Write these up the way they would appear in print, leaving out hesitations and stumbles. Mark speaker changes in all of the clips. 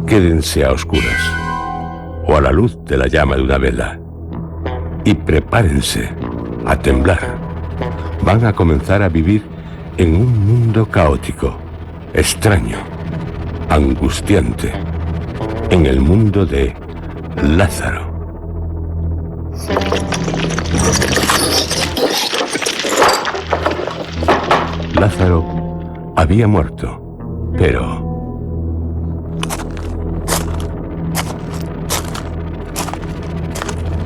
Speaker 1: Quédense a oscuras o a la luz de la llama de una vela y prepárense a temblar. Van a comenzar a vivir en un mundo caótico, extraño, angustiante, en el mundo de Lázaro. Lázaro había muerto, pero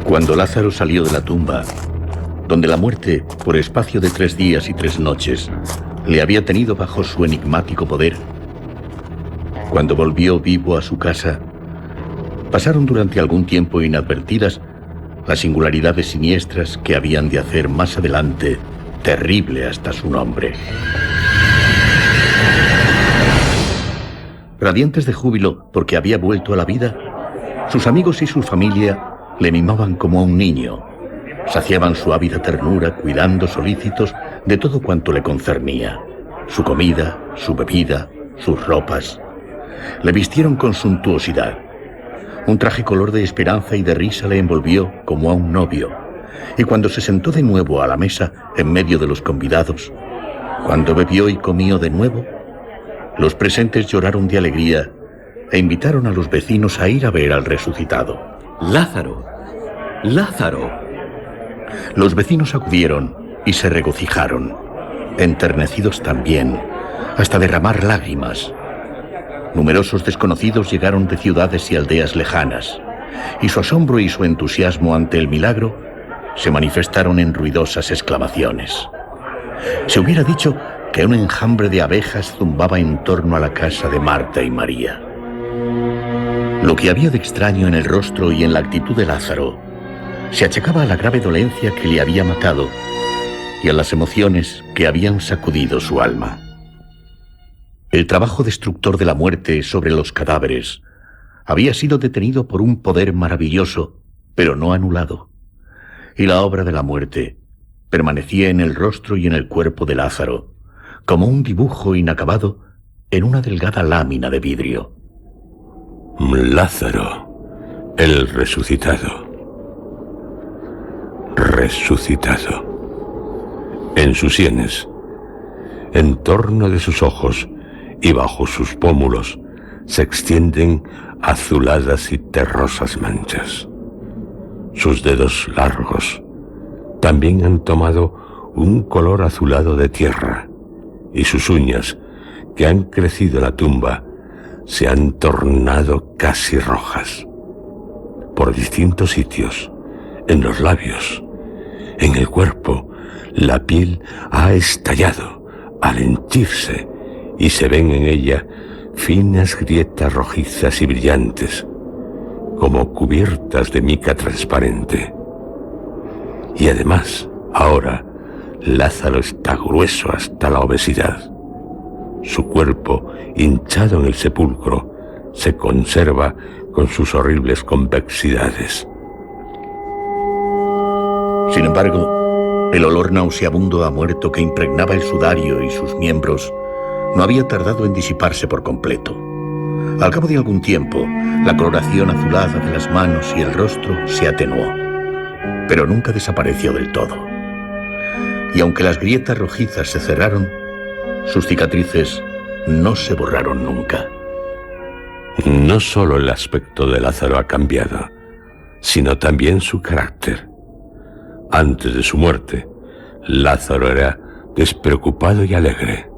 Speaker 2: cuando Lázaro salió de la tumba, donde la muerte, por espacio de 3 días y 3 noches, le había tenido bajo su enigmático poder, cuando volvió vivo a su casa, pasaron durante algún tiempo inadvertidas las singularidades siniestras que habían de hacer más adelante terrible hasta su nombre. Radiantes de júbilo porque había vuelto a la vida, sus amigos y su familia le mimaban como a un niño, saciaban su ávida ternura cuidando solícitos de todo cuanto le concernía, su comida, su bebida, sus ropas. Le vistieron con suntuosidad. Un traje color de esperanza y de risa le envolvió como a un novio, y cuando se sentó de nuevo a la mesa en medio de los convidados, cuando bebió y comió de nuevo, los presentes lloraron de alegría e invitaron a los vecinos a ir a ver al resucitado.
Speaker 3: ¡Lázaro! ¡Lázaro!
Speaker 2: Los vecinos acudieron y se regocijaron, enternecidos también, hasta derramar lágrimas. Numerosos desconocidos llegaron de ciudades y aldeas lejanas, y su asombro y su entusiasmo ante el milagro se manifestaron en ruidosas exclamaciones. Se hubiera dicho que un enjambre de abejas zumbaba en torno a la casa de Marta y María. Lo que había de extraño en el rostro y en la actitud de Lázaro se achacaba a la grave dolencia que le había matado y a las emociones que habían sacudido su alma. El trabajo destructor de la muerte sobre los cadáveres había sido detenido por un poder maravilloso, pero no anulado, y la obra de la muerte permanecía en el rostro y en el cuerpo de Lázaro, como un dibujo inacabado en una delgada lámina de vidrio.
Speaker 1: Lázaro, el resucitado. Resucitado. En sus sienes, en torno de sus ojos y bajo sus pómulos, se extienden azuladas y terrosas manchas. Sus dedos largos también han tomado un color azulado de tierra, y sus uñas, que han crecido en la tumba, se han tornado casi rojas. Por distintos sitios, en los labios, en el cuerpo, la piel ha estallado al henchirse y se ven en ella finas grietas rojizas y brillantes, como cubiertas de mica transparente. Y además, ahora, Lázaro está grueso hasta la obesidad. Su cuerpo, hinchado en el sepulcro, se conserva con sus horribles convexidades.
Speaker 2: Sin embargo, el olor nauseabundo a muerto que impregnaba el sudario y sus miembros no había tardado en disiparse por completo. Al cabo de algún tiempo, la coloración azulada de las manos y el rostro se atenuó, pero nunca desapareció del todo. Y aunque las grietas rojizas se cerraron, sus cicatrices no se borraron nunca.
Speaker 1: No solo el aspecto de Lázaro ha cambiado, sino también su carácter. Antes de su muerte, Lázaro era despreocupado y alegre.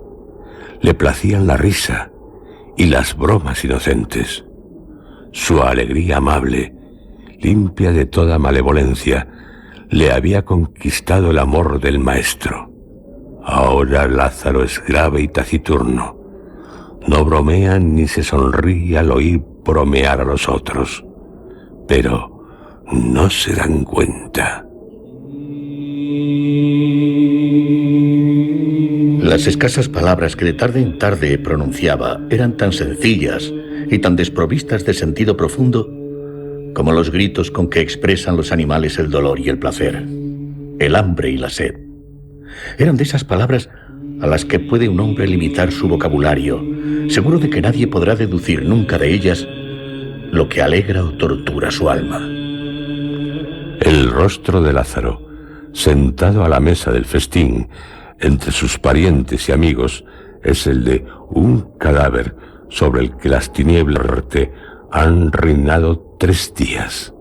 Speaker 1: Le placían la risa y las bromas inocentes. Su alegría amable, limpia de toda malevolencia, le había conquistado el amor del maestro. Ahora Lázaro es grave y taciturno. No bromea ni se sonríe al oír bromear a los otros. Pero no se dan cuenta.
Speaker 2: Las escasas palabras que de tarde en tarde pronunciaba eran tan sencillas y tan desprovistas de sentido profundo como los gritos con que expresan los animales el dolor y el placer, el hambre y la sed. Eran de esas palabras a las que puede un hombre limitar su vocabulario, seguro de que nadie podrá deducir nunca de ellas lo que alegra o tortura su alma.
Speaker 1: El rostro de Lázaro, sentado a la mesa del festín, entre sus parientes y amigos, es el de un cadáver sobre el que las tinieblas han reinado 3 días.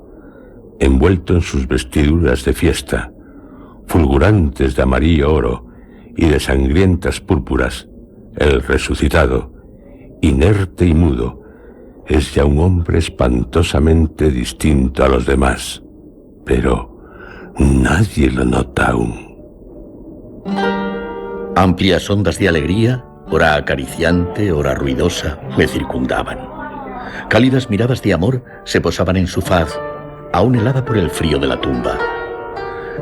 Speaker 1: Envuelto en sus vestiduras de fiesta, fulgurantes de amarillo oro y de sangrientas púrpuras, el resucitado, inerte y mudo, es ya un hombre espantosamente distinto a los demás, pero nadie lo nota aún.
Speaker 2: Amplias ondas de alegría, ora acariciante, ora ruidosa, le circundaban. Cálidas miradas de amor se posaban en su faz, aún helada por el frío de la tumba.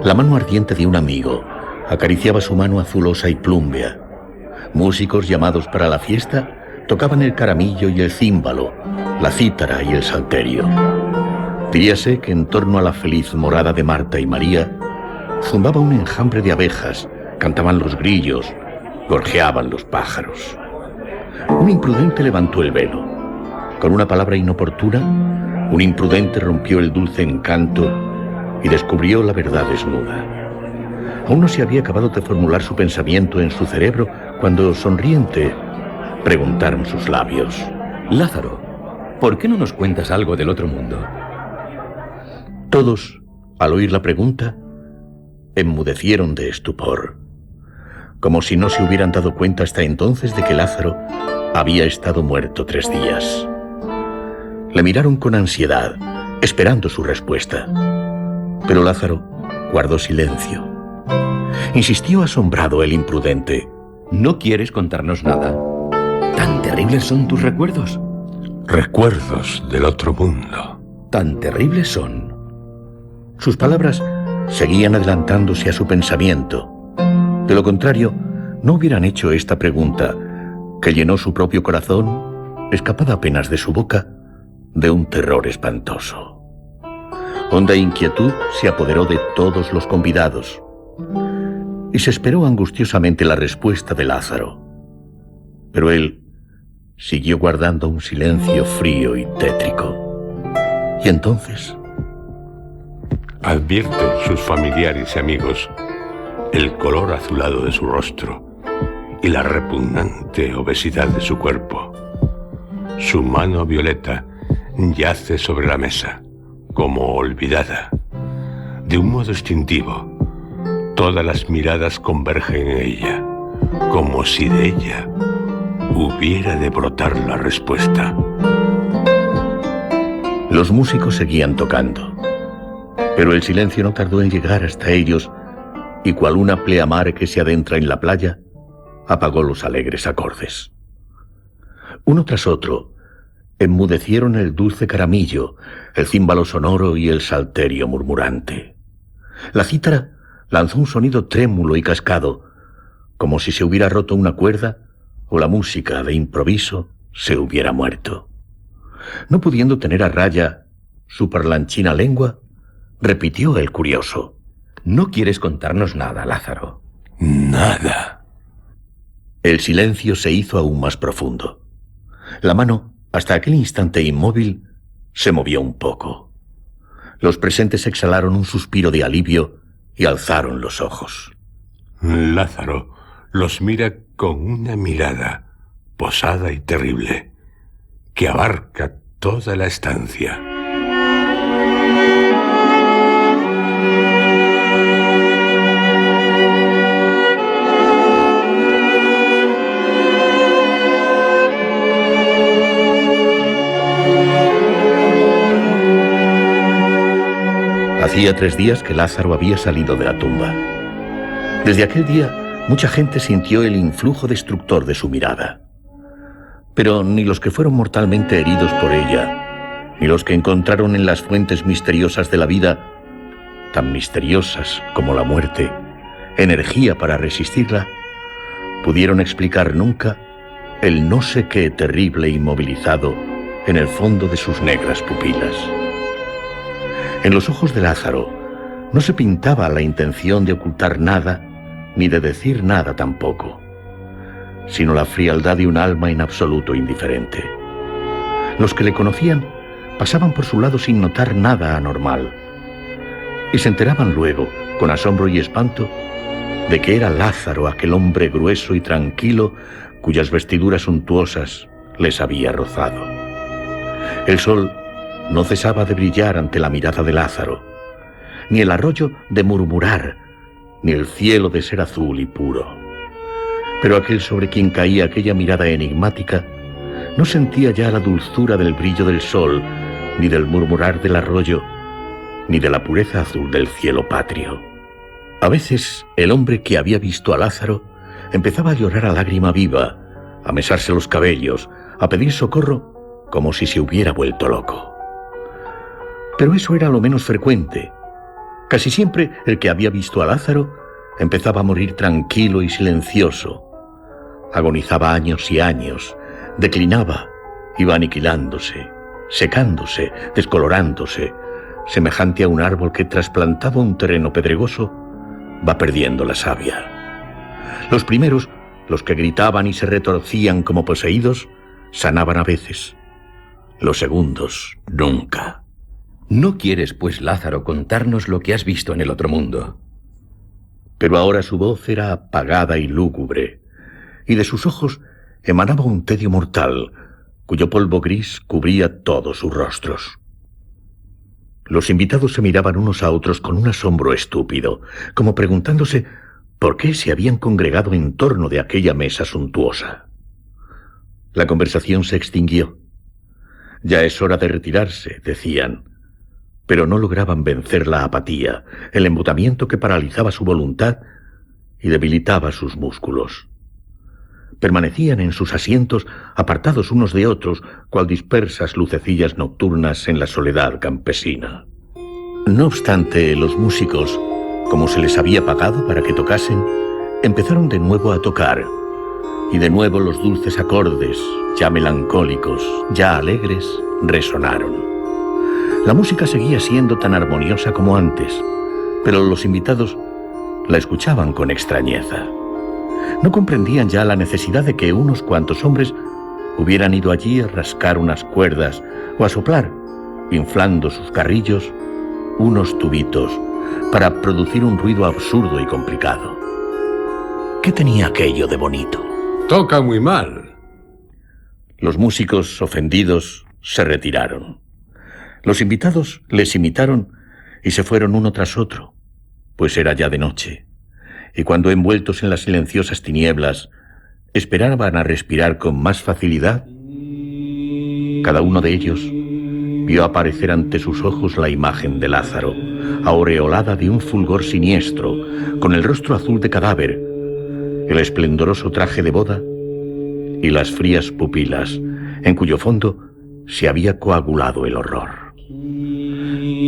Speaker 2: La mano ardiente de un amigo acariciaba su mano azulosa y plúmbea. Músicos llamados para la fiesta tocaban el caramillo y el címbalo, la cítara y el salterio. Diríase que en torno a la feliz morada de Marta y María zumbaba un enjambre de abejas, cantaban los grillos, gorjeaban los pájaros. Un imprudente levantó el velo. Con una palabra inoportuna, un imprudente rompió el dulce encanto y descubrió la verdad desnuda. Aún no se había acabado de formular su pensamiento en su cerebro cuando, sonriente, preguntaron sus labios:
Speaker 3: Lázaro, ¿por qué no nos cuentas algo del otro mundo?
Speaker 2: Todos, al oír la pregunta, enmudecieron de estupor, como si no se hubieran dado cuenta hasta entonces de que Lázaro había estado muerto 3 días. Le miraron con ansiedad, esperando su respuesta. Pero Lázaro guardó silencio. Insistió asombrado el imprudente:
Speaker 3: ¿No quieres contarnos nada? ¿Tan terribles son tus recuerdos?
Speaker 1: Recuerdos del otro mundo.
Speaker 3: ¿Tan terribles son?
Speaker 2: Sus palabras seguían adelantándose a su pensamiento. De lo contrario, no hubieran hecho esta pregunta, que llenó su propio corazón, escapada apenas de su boca, de un terror espantoso. Honda inquietud se apoderó de todos los convidados, y se esperó angustiosamente la respuesta de Lázaro. Pero él siguió guardando un silencio frío y tétrico. Y entonces
Speaker 1: advierten sus familiares y amigos el color azulado de su rostro y la repugnante obesidad de su cuerpo. Su mano violeta yace sobre la mesa, como olvidada. De un modo instintivo, todas las miradas convergen en ella, como si de ella hubiera de brotar la respuesta.
Speaker 2: Los músicos seguían tocando, pero el silencio no tardó en llegar hasta ellos, y cual una pleamar que se adentra en la playa, apagó los alegres acordes. Uno tras otro, enmudecieron el dulce caramillo, el címbalo sonoro y el salterio murmurante. La cítara lanzó un sonido trémulo y cascado, como si se hubiera roto una cuerda o la música de improviso se hubiera muerto. No pudiendo tener a raya su parlanchina lengua, repitió el curioso:
Speaker 3: ¿No quieres contarnos nada, Lázaro?
Speaker 1: Nada.
Speaker 2: El silencio se hizo aún más profundo. La mano, hasta aquel instante inmóvil, se movió un poco. Los presentes exhalaron un suspiro de alivio y alzaron los ojos.
Speaker 1: Lázaro los mira con una mirada posada y terrible, que abarca toda la estancia.
Speaker 2: Hacía 3 días que Lázaro había salido de la tumba. Desde aquel día, mucha gente sintió el influjo destructor de su mirada. Pero ni los que fueron mortalmente heridos por ella, ni los que encontraron en las fuentes misteriosas de la vida, tan misteriosas como la muerte, energía para resistirla, pudieron explicar nunca el no sé qué terrible inmovilizado en el fondo de sus negras pupilas. En los ojos de Lázaro no se pintaba la intención de ocultar nada, ni de decir nada tampoco. sino la frialdad de un alma en absoluto indiferente. Los que le conocían pasaban por su lado sin notar nada anormal, y se enteraban luego, con asombro y espanto, de que era Lázaro aquel hombre grueso y tranquilo cuyas vestiduras suntuosas les había rozado. El sol no cesaba de brillar ante la mirada de Lázaro, ni el arroyo de murmurar, ni el cielo de ser azul y puro. Pero aquel sobre quien caía aquella mirada enigmática no sentía ya la dulzura del brillo del sol, ni del murmurar del arroyo, ni de la pureza azul del cielo patrio. A veces el hombre que había visto a Lázaro empezaba a llorar a lágrima viva, a mesarse los cabellos, a pedir socorro como si se hubiera vuelto loco. Pero eso era lo menos frecuente. Casi siempre el que había visto a Lázaro empezaba a morir tranquilo y silencioso. Agonizaba años y años, declinaba, iba aniquilándose, secándose, descolorándose, semejante a un árbol que, trasplantado a un terreno pedregoso, va perdiendo la savia. Los primeros, los que gritaban y se retorcían como poseídos, sanaban a veces. Los segundos, nunca.
Speaker 3: ¿No quieres, pues, Lázaro, contarnos lo que has visto en el otro mundo?
Speaker 2: Pero ahora su voz era apagada y lúgubre, y de sus ojos emanaba un tedio mortal, cuyo polvo gris cubría todos sus rostros. Los invitados se miraban unos a otros con un asombro estúpido, como preguntándose por qué se habían congregado en torno de aquella mesa suntuosa. La conversación se extinguió. Ya es hora de retirarse, decían, pero no lograban vencer la apatía, el embotamiento que paralizaba su voluntad y debilitaba sus músculos. Permanecían en sus asientos, apartados unos de otros, cual dispersas lucecillas nocturnas en la soledad campesina. No obstante, los músicos, como se les había pagado para que tocasen, empezaron de nuevo a tocar, y de nuevo los dulces acordes, ya melancólicos, ya alegres, resonaron. La música seguía siendo tan armoniosa como antes, pero los invitados la escuchaban con extrañeza. No comprendían ya la necesidad de que unos cuantos hombres hubieran ido allí a rascar unas cuerdas o a soplar, inflando sus carrillos, unos tubitos para producir un ruido absurdo y complicado. ¿Qué tenía aquello de bonito?
Speaker 1: Toca muy mal.
Speaker 2: Los músicos, ofendidos, se retiraron. Los invitados les imitaron y se fueron uno tras otro, pues era ya de noche. Y cuando, envueltos en las silenciosas tinieblas, esperaban a respirar con más facilidad, cada uno de ellos vio aparecer ante sus ojos la imagen de Lázaro, aureolada de un fulgor siniestro, con el rostro azul de cadáver, el esplendoroso traje de boda y las frías pupilas, en cuyo fondo se había coagulado el horror.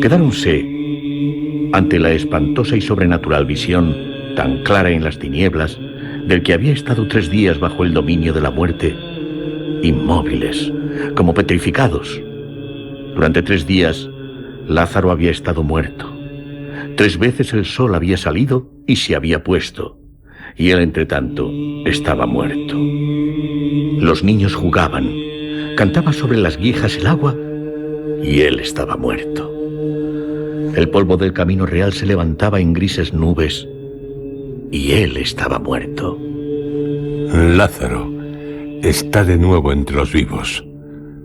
Speaker 2: Quedáronse ante la espantosa y sobrenatural visión tan clara en las tinieblas, del que había estado 3 días bajo el dominio de la muerte, inmóviles, como petrificados. Durante 3 días, Lázaro había estado muerto. 3 veces el sol había salido y se había puesto, y él, entre tanto, estaba muerto. Los niños jugaban, cantaba sobre las guijas el agua, y él estaba muerto. El polvo del camino real se levantaba en grises nubes, y él estaba muerto.
Speaker 1: Lázaro está de nuevo entre los vivos.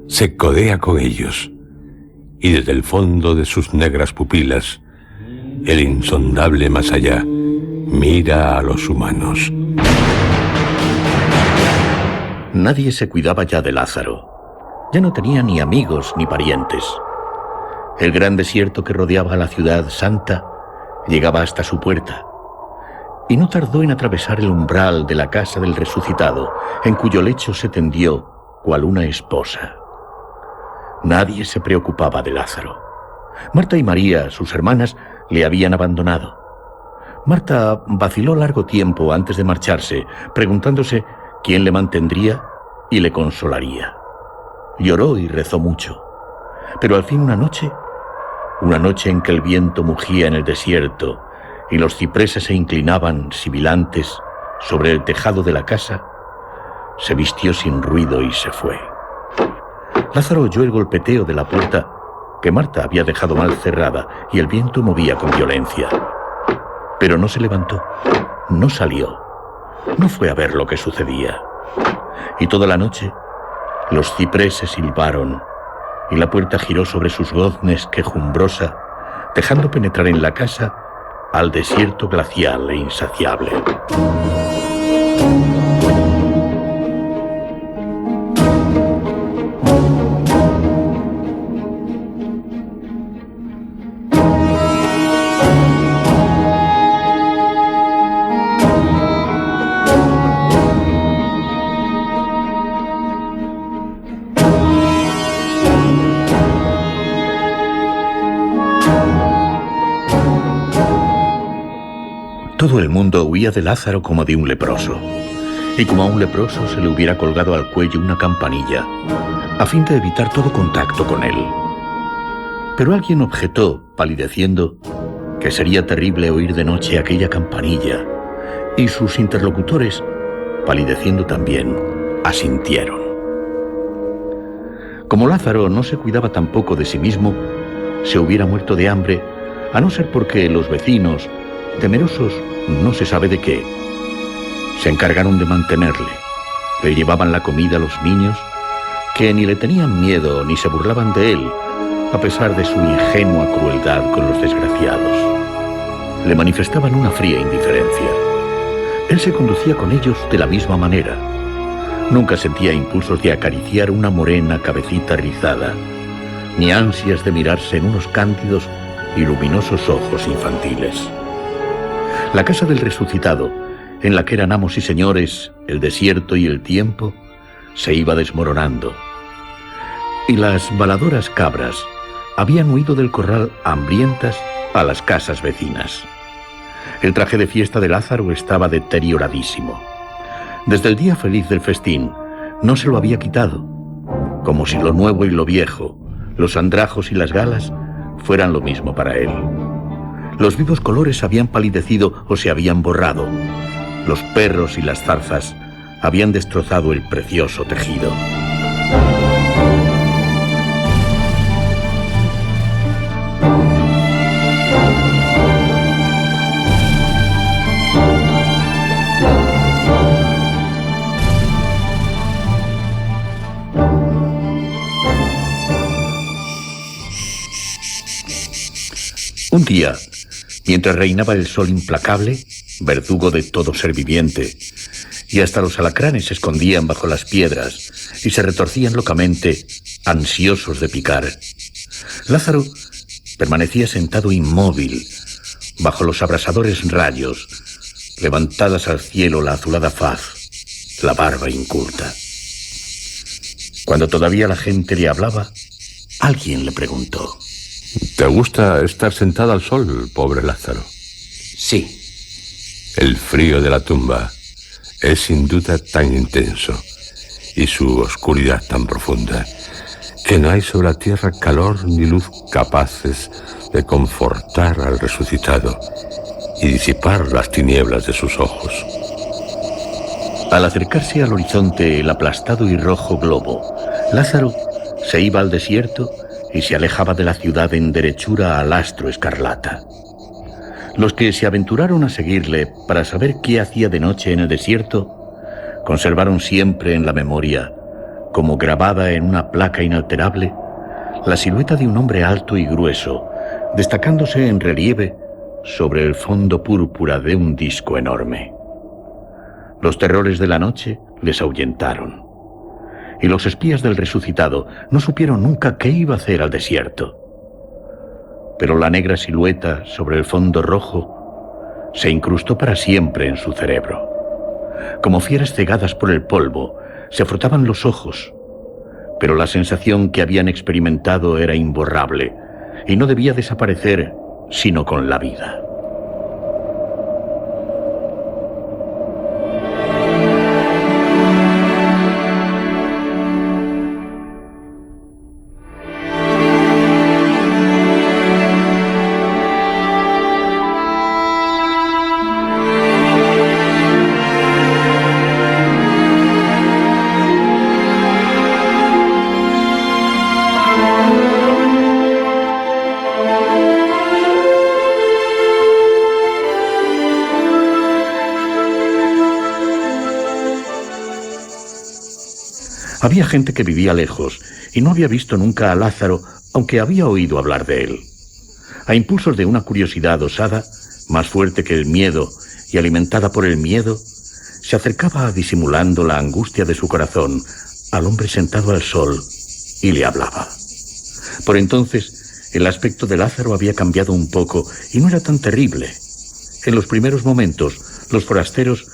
Speaker 1: Se codea con ellos. Y desde el fondo de sus negras pupilas, el insondable más allá mira a los humanos.
Speaker 2: Nadie se cuidaba ya de Lázaro. Ya no tenía ni amigos ni parientes. El gran desierto que rodeaba a la ciudad santa llegaba hasta su puerta, y no tardó en atravesar el umbral de la casa del resucitado, en cuyo lecho se tendió cual una esposa. Nadie se preocupaba de Lázaro. Marta y María, sus hermanas, le habían abandonado. Marta vaciló largo tiempo antes de marcharse, preguntándose quién le mantendría y le consolaría. Lloró y rezó mucho. Pero al fin una noche en que el viento mugía en el desierto y los cipreses se inclinaban sibilantes sobre el tejado de la casa, se vistió sin ruido y se fue. Lázaro oyó el golpeteo de la puerta que Marta había dejado mal cerrada y el viento movía con violencia. Pero no se levantó, no salió, no fue a ver lo que sucedía. Y toda la noche los cipreses silbaron y la puerta giró sobre sus goznes quejumbrosa, dejando penetrar en la casa al desierto glacial e insaciable. Todo el mundo huía de Lázaro como de un leproso, y como a un leproso se le hubiera colgado al cuello una campanilla, a fin de evitar todo contacto con él. Pero alguien objetó, palideciendo, que sería terrible oír de noche aquella campanilla, y sus interlocutores, palideciendo también, asintieron. Como Lázaro no se cuidaba tampoco de sí mismo, se hubiera muerto de hambre, a no ser porque los vecinos, temerosos no se sabe de qué, se encargaron de mantenerle. Le llevaban la comida a los niños, que ni le tenían miedo ni se burlaban de él, a pesar de su ingenua crueldad con los desgraciados. Le manifestaban una fría indiferencia. Él se conducía con ellos de la misma manera. Nunca sentía impulsos de acariciar una morena cabecita rizada, ni ansias de mirarse en unos cándidos y luminosos ojos infantiles. La casa del resucitado, en la que eran amos y señores el desierto y el tiempo, se iba desmoronando. Y las baladoras cabras habían huido del corral hambrientas a las casas vecinas. El traje de fiesta de Lázaro estaba deterioradísimo. Desde el día feliz del festín no se lo había quitado, como si lo nuevo y lo viejo, los andrajos y las galas, fueran lo mismo para él. Los vivos colores habían palidecido o se habían borrado. Los perros y las zarzas habían destrozado el precioso tejido. Un día, mientras reinaba el sol implacable, verdugo de todo ser viviente, y hasta los alacranes se escondían bajo las piedras y se retorcían locamente, ansiosos de picar, Lázaro permanecía sentado inmóvil, bajo los abrasadores rayos, levantadas al cielo la azulada faz, la barba inculta. Cuando todavía la gente le hablaba, alguien le preguntó:
Speaker 1: ¿te gusta estar sentado al sol, pobre Lázaro?
Speaker 3: Sí.
Speaker 1: El frío de la tumba es sin duda tan intenso y su oscuridad tan profunda que no hay sobre la tierra calor ni luz capaces de confortar al resucitado y disipar las tinieblas de sus ojos.
Speaker 2: Al acercarse al horizonte el aplastado y rojo globo, Lázaro se iba al desierto y se alejaba de la ciudad en derechura al astro escarlata. Los que se aventuraron a seguirle para saber qué hacía de noche en el desierto, conservaron siempre en la memoria, como grabada en una placa inalterable, la silueta de un hombre alto y grueso, destacándose en relieve sobre el fondo púrpura de un disco enorme. Los terrores de la noche les ahuyentaron, y los espías del resucitado no supieron nunca qué iba a hacer al desierto. Pero la negra silueta sobre el fondo rojo se incrustó para siempre en su cerebro. Como fieras cegadas por el polvo, se frotaban los ojos, pero la sensación que habían experimentado era imborrable y no debía desaparecer sino con la vida. Había gente que vivía lejos y no había visto nunca a Lázaro, aunque había oído hablar de él. A impulsos de una curiosidad osada, más fuerte que el miedo y alimentada por el miedo, se acercaba disimulando la angustia de su corazón al hombre sentado al sol y le hablaba. Por entonces, el aspecto de Lázaro había cambiado un poco y no era tan terrible. En los primeros momentos, los forasteros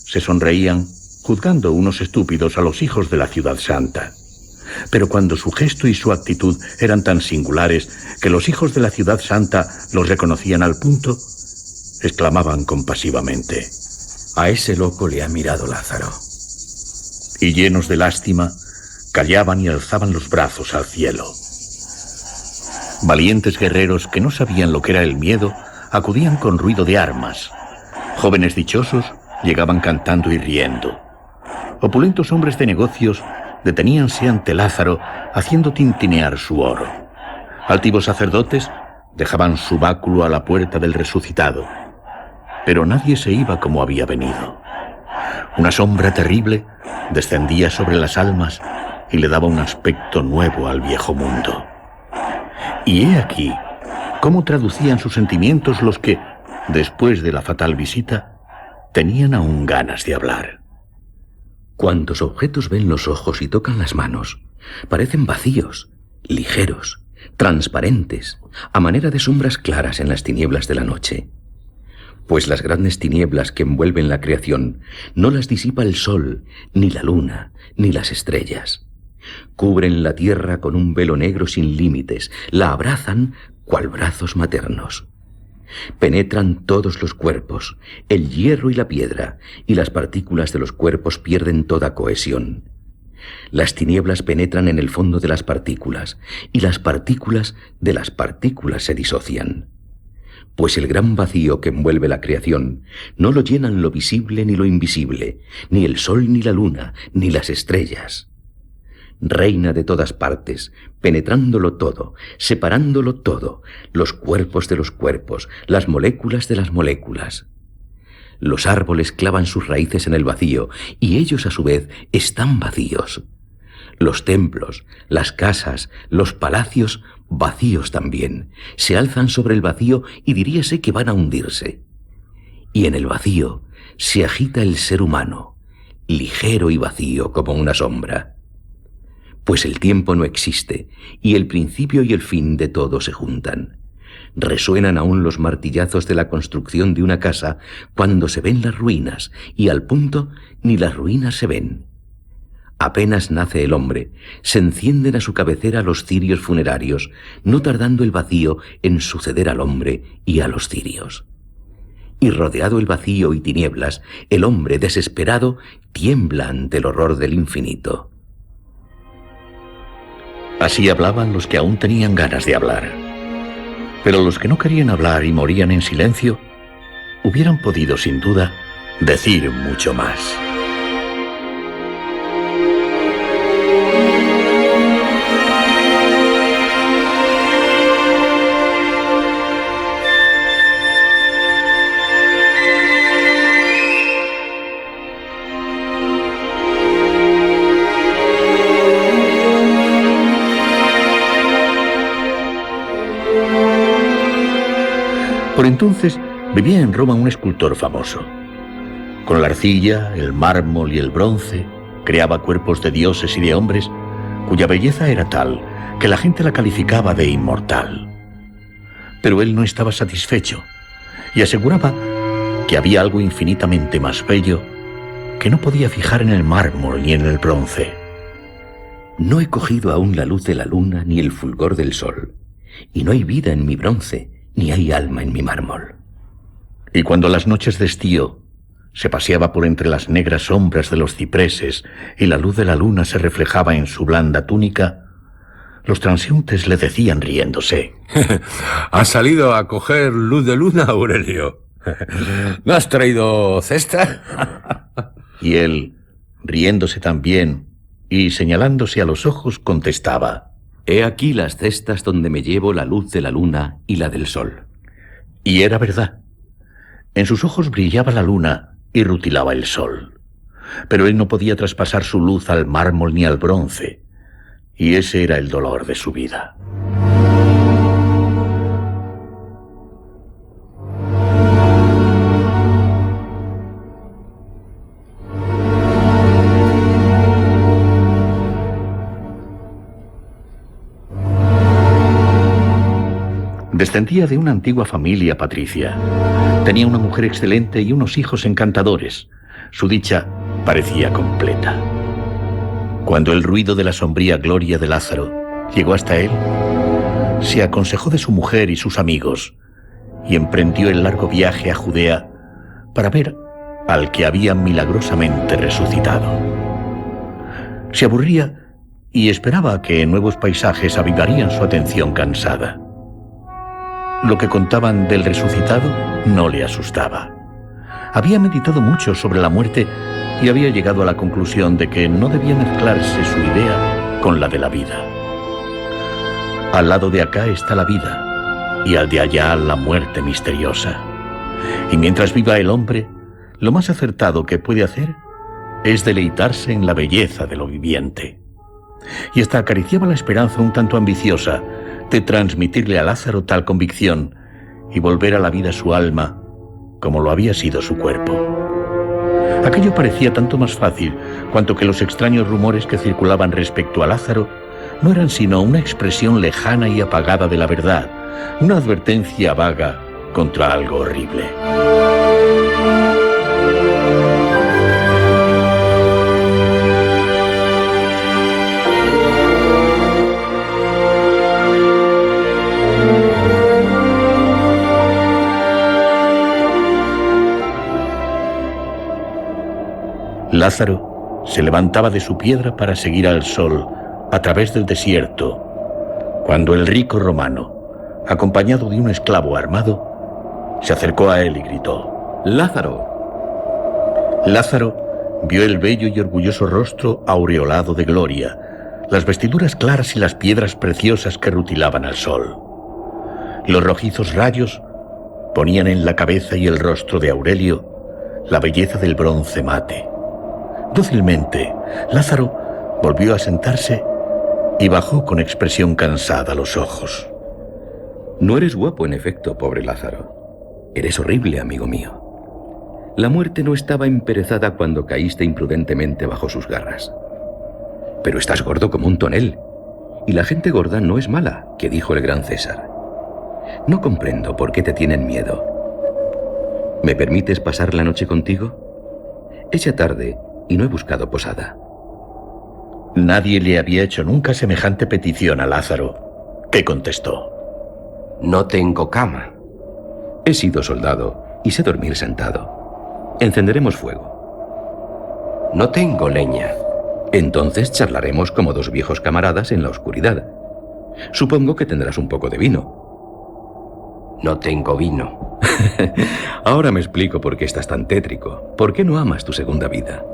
Speaker 2: se sonreían, juzgando unos estúpidos a los hijos de la ciudad santa. Pero cuando su gesto y su actitud eran tan singulares que los hijos de la ciudad santa los reconocían al punto, exclamaban compasivamente:
Speaker 3: A ese loco le ha mirado Lázaro.
Speaker 2: Y llenos de lástima, callaban y alzaban los brazos al cielo. Valientes guerreros que no sabían lo que era el miedo acudían con ruido de armas. Jóvenes dichosos llegaban cantando y riendo. Opulentos hombres de negocios deteníanse ante Lázaro, haciendo tintinear su oro. Altivos sacerdotes dejaban su báculo a la puerta del resucitado. Pero nadie se iba como había venido. Una sombra terrible descendía sobre las almas y le daba un aspecto nuevo al viejo mundo. Y he aquí cómo traducían sus sentimientos los que, después de la fatal visita, tenían aún ganas de hablar.
Speaker 3: Cuantos objetos ven los ojos y tocan las manos, parecen vacíos, ligeros, transparentes, a manera de sombras claras en las tinieblas de la noche. Pues las grandes tinieblas que envuelven la creación no las disipa el sol, ni la luna, ni las estrellas. Cubren la tierra con un velo negro sin límites, la abrazan cual brazos maternos. Penetran todos los cuerpos, el hierro y la piedra, y las partículas de los cuerpos pierden toda cohesión. Las tinieblas penetran en el fondo de las partículas, y las partículas de las partículas se disocian. Pues el gran vacío que envuelve la creación no lo llenan lo visible ni lo invisible, ni el sol ni la luna, ni las estrellas. Reina de todas partes, penetrándolo todo, separándolo todo, los cuerpos de los cuerpos, las moléculas de las moléculas. Los árboles clavan sus raíces en el vacío, y ellos a su vez están vacíos. Los templos, las casas, los palacios, vacíos también, se alzan sobre el vacío y diríase que van a hundirse. Y en el vacío se agita el ser humano, ligero y vacío como una sombra. Pues el tiempo no existe, y el principio y el fin de todo se juntan. Resuenan aún los martillazos de la construcción de una casa cuando se ven las ruinas, y al punto ni las ruinas se ven. Apenas nace el hombre, se encienden a su cabecera los cirios funerarios, no tardando el vacío en suceder al hombre y a los cirios. Y rodeado el vacío y tinieblas, el hombre desesperado tiembla ante el horror del infinito.
Speaker 2: Así hablaban los que aún tenían ganas de hablar. Pero los que no querían hablar y morían en silencio, hubieran podido, sin duda, decir mucho más. Por entonces vivía en Roma un escultor famoso. Con la arcilla, el mármol y el bronce, creaba cuerpos de dioses y de hombres, cuya belleza era tal que la gente la calificaba de inmortal. Pero él no estaba satisfecho y aseguraba que había algo infinitamente más bello que no podía fijar en el mármol ni en el bronce.
Speaker 3: No he cogido aún la luz de la luna ni el fulgor del sol, y no hay vida en mi bronce, ni hay alma en mi mármol.
Speaker 2: Y cuando las noches de estío se paseaba por entre las negras sombras de los cipreses y la luz de la luna se reflejaba en su blanda túnica, los transeúntes le decían riéndose:
Speaker 1: ¿Has salido a coger luz de luna, Aurelio? ¿No has traído cesta?
Speaker 2: Y él, riéndose también y señalándose a los ojos, contestaba:
Speaker 3: He aquí las cestas donde me llevo la luz de la luna y la del sol.
Speaker 2: Y era verdad. En sus ojos brillaba la luna y rutilaba el sol. pero él no podía traspasar su luz al mármol ni al bronce, y ese era el dolor de su vida. Descendía de una antigua familia patricia. Tenía una mujer excelente y unos hijos encantadores. Su dicha parecía completa. Cuando el ruido de la sombría gloria de Lázaro llegó hasta él, se aconsejó de su mujer y sus amigos y emprendió el largo viaje a Judea para ver al que había milagrosamente resucitado. Se aburría y esperaba que nuevos paisajes avivarían su atención cansada. Lo que contaban del resucitado no le asustaba. Había meditado mucho sobre la muerte y había llegado a la conclusión de que no debía mezclarse su idea con la de la vida. Al lado de acá está la vida y al de allá la muerte misteriosa. Y mientras viva el hombre, lo más acertado que puede hacer es deleitarse en la belleza de lo viviente. Y hasta acariciaba la esperanza un tanto ambiciosa de transmitirle a Lázaro tal convicción y volver a la vida su alma como lo había sido su cuerpo. Aquello parecía tanto más fácil cuanto que los extraños rumores que circulaban respecto a Lázaro no eran sino una expresión lejana y apagada de la verdad, una advertencia vaga contra algo horrible. Lázaro se levantaba de su piedra para seguir al sol a través del desierto, cuando el rico romano, acompañado de un esclavo armado, se acercó a él y gritó:
Speaker 3: ¡Lázaro!
Speaker 2: Lázaro vio el bello y orgulloso rostro aureolado de gloria, las vestiduras claras y las piedras preciosas que rutilaban al sol. Los rojizos rayos ponían en la cabeza y el rostro de Aurelio la belleza del bronce mate. Dócilmente, Lázaro volvió a sentarse y bajó con expresión cansada los ojos.
Speaker 3: No eres guapo, en efecto, pobre Lázaro. Eres horrible, amigo mío. La muerte no estaba emperezada cuando caíste imprudentemente bajo sus garras. Pero estás gordo como un tonel, y la gente gorda no es mala, que dijo el gran César. No comprendo por qué te tienen miedo. ¿Me permites pasar la noche contigo? Es ya tarde y no he buscado posada.
Speaker 2: Nadie le había hecho nunca semejante petición a Lázaro, que contestó:
Speaker 4: No tengo cama.
Speaker 3: He sido soldado y sé dormir sentado. Encenderemos fuego.
Speaker 4: No tengo leña.
Speaker 3: Entonces charlaremos como dos viejos camaradas en la oscuridad. Supongo que tendrás un poco de vino.
Speaker 4: No tengo vino.
Speaker 3: Ahora me explico por qué estás tan tétrico. ¿Por qué no amas tu segunda vida?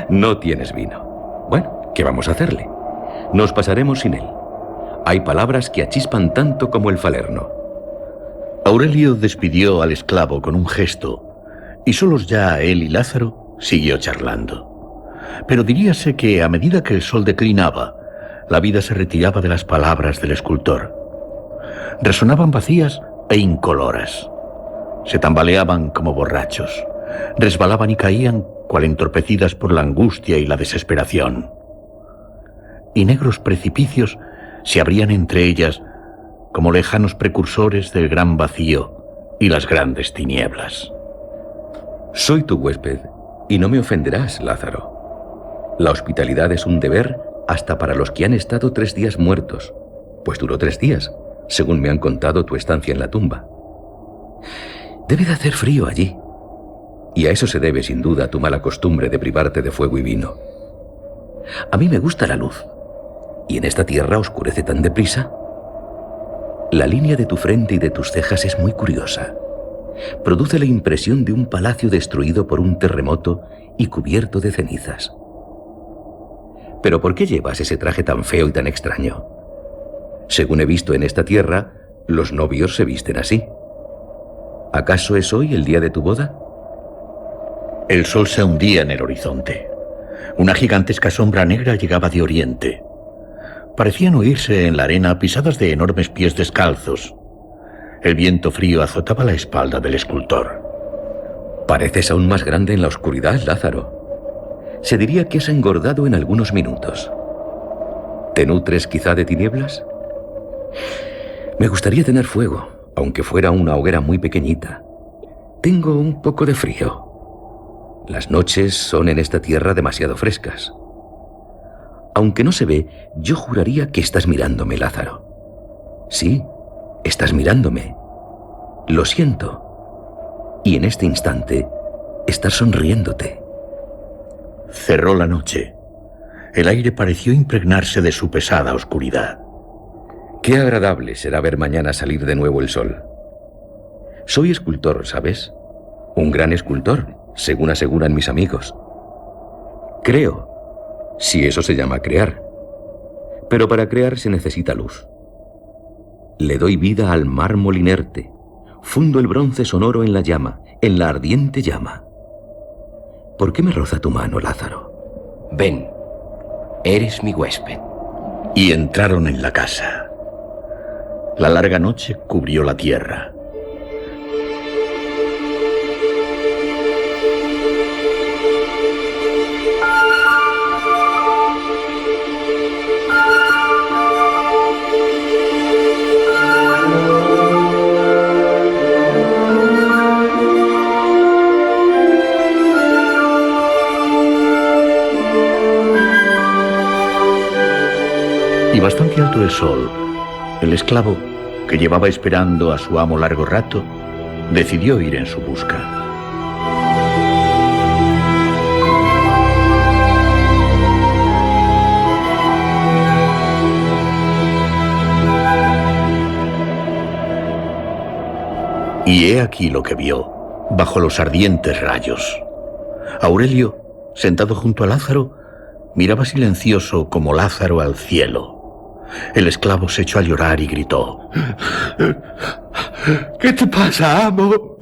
Speaker 3: No tienes vino. Bueno, ¿qué vamos a hacerle? Nos pasaremos sin él. Hay palabras que achispan tanto como el falerno.
Speaker 2: Aurelio despidió al esclavo con un gesto, y solos ya él y Lázaro siguió charlando. Pero diríase que a medida que el sol declinaba, la vida se retiraba de las palabras del escultor. Resonaban vacías e incoloras. Se tambaleaban como borrachos, resbalaban y caían cual entorpecidas por la angustia y la desesperación. Y negros precipicios se abrían entre ellas como lejanos precursores del gran vacío y las grandes tinieblas.
Speaker 3: Soy tu huésped y no me ofenderás, Lázaro. La hospitalidad es un deber hasta para los que han estado 3 días muertos, pues duró 3 días, según me han contado tu estancia en la tumba. Debe de hacer frío allí, y a eso se debe sin duda tu mala costumbre de privarte de fuego y vino. A mí me gusta la luz, y en esta tierra oscurece tan deprisa. La línea de tu frente y de tus cejas es muy curiosa. Produce la impresión de un palacio destruido por un terremoto y cubierto de cenizas. ¿Pero por qué llevas ese traje tan feo y tan extraño? Según he visto en esta tierra, los novios se visten así. ¿Acaso es hoy el día de tu boda?
Speaker 2: El sol se hundía en el horizonte. Una gigantesca sombra negra llegaba de oriente. Parecían oírse en la arena pisadas de enormes pies descalzos. El viento frío azotaba la espalda del escultor.
Speaker 3: Pareces aún más grande en la oscuridad, Lázaro. Se diría que has engordado en algunos minutos. ¿Te nutres quizá de tinieblas? Me gustaría tener fuego, aunque fuera una hoguera muy pequeñita. Tengo un poco de frío. Las noches son en esta tierra demasiado frescas. Aunque no se ve, yo juraría que estás mirándome, Lázaro. Sí, estás mirándome. Lo siento. Y en este instante, estás sonriéndote.
Speaker 2: Cerró la noche. El aire pareció impregnarse de su pesada oscuridad.
Speaker 3: Qué agradable será ver mañana salir de nuevo el sol. Soy escultor, ¿sabes? Un gran escultor, según aseguran mis amigos. Creo, si eso se llama crear. Pero para crear se necesita luz. Le doy vida al mármol inerte. Fundo el bronce sonoro en la llama, en la ardiente llama. ¿Por qué me roza tu mano, Lázaro?
Speaker 4: Ven, eres mi huésped.
Speaker 2: Y entraron en la casa. La larga noche cubrió la tierra. Y bastante alto el sol, el esclavo, que llevaba esperando a su amo largo rato, decidió ir en su busca. Y he aquí lo que vio, bajo los ardientes rayos. Aurelio, sentado junto a Lázaro, miraba silencioso como Lázaro al cielo. El esclavo se echó a llorar y gritó:
Speaker 1: ¿Qué te pasa, amo?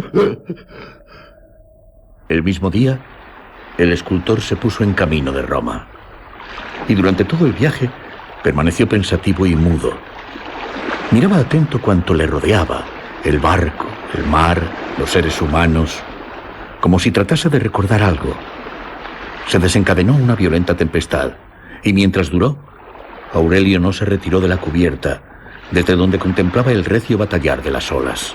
Speaker 2: El mismo día, el escultor se puso en camino de Roma. Y durante todo el viaje permaneció pensativo y mudo. Miraba atento cuanto le rodeaba: el barco, el mar, los seres humanos, como si tratase de recordar algo. Se desencadenó una violenta tempestad, y mientras duró, Aurelio no se retiró de la cubierta, desde donde contemplaba el recio batallar de las olas.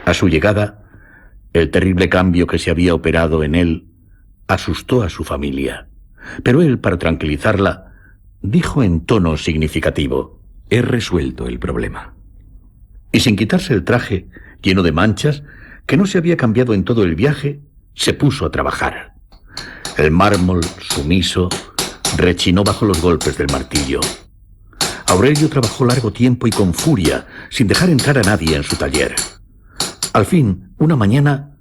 Speaker 2: A su llegada, el terrible cambio que se había operado en él asustó a su familia, pero él, para tranquilizarla, dijo en tono significativo:
Speaker 3: He resuelto el problema.
Speaker 2: Y sin quitarse el traje, lleno de manchas, que no se había cambiado en todo el viaje, se puso a trabajar. El mármol, sumiso, rechinó bajo los golpes del martillo. Aurelio trabajó largo tiempo y con furia, sin dejar entrar a nadie en su taller. Al fin, una mañana,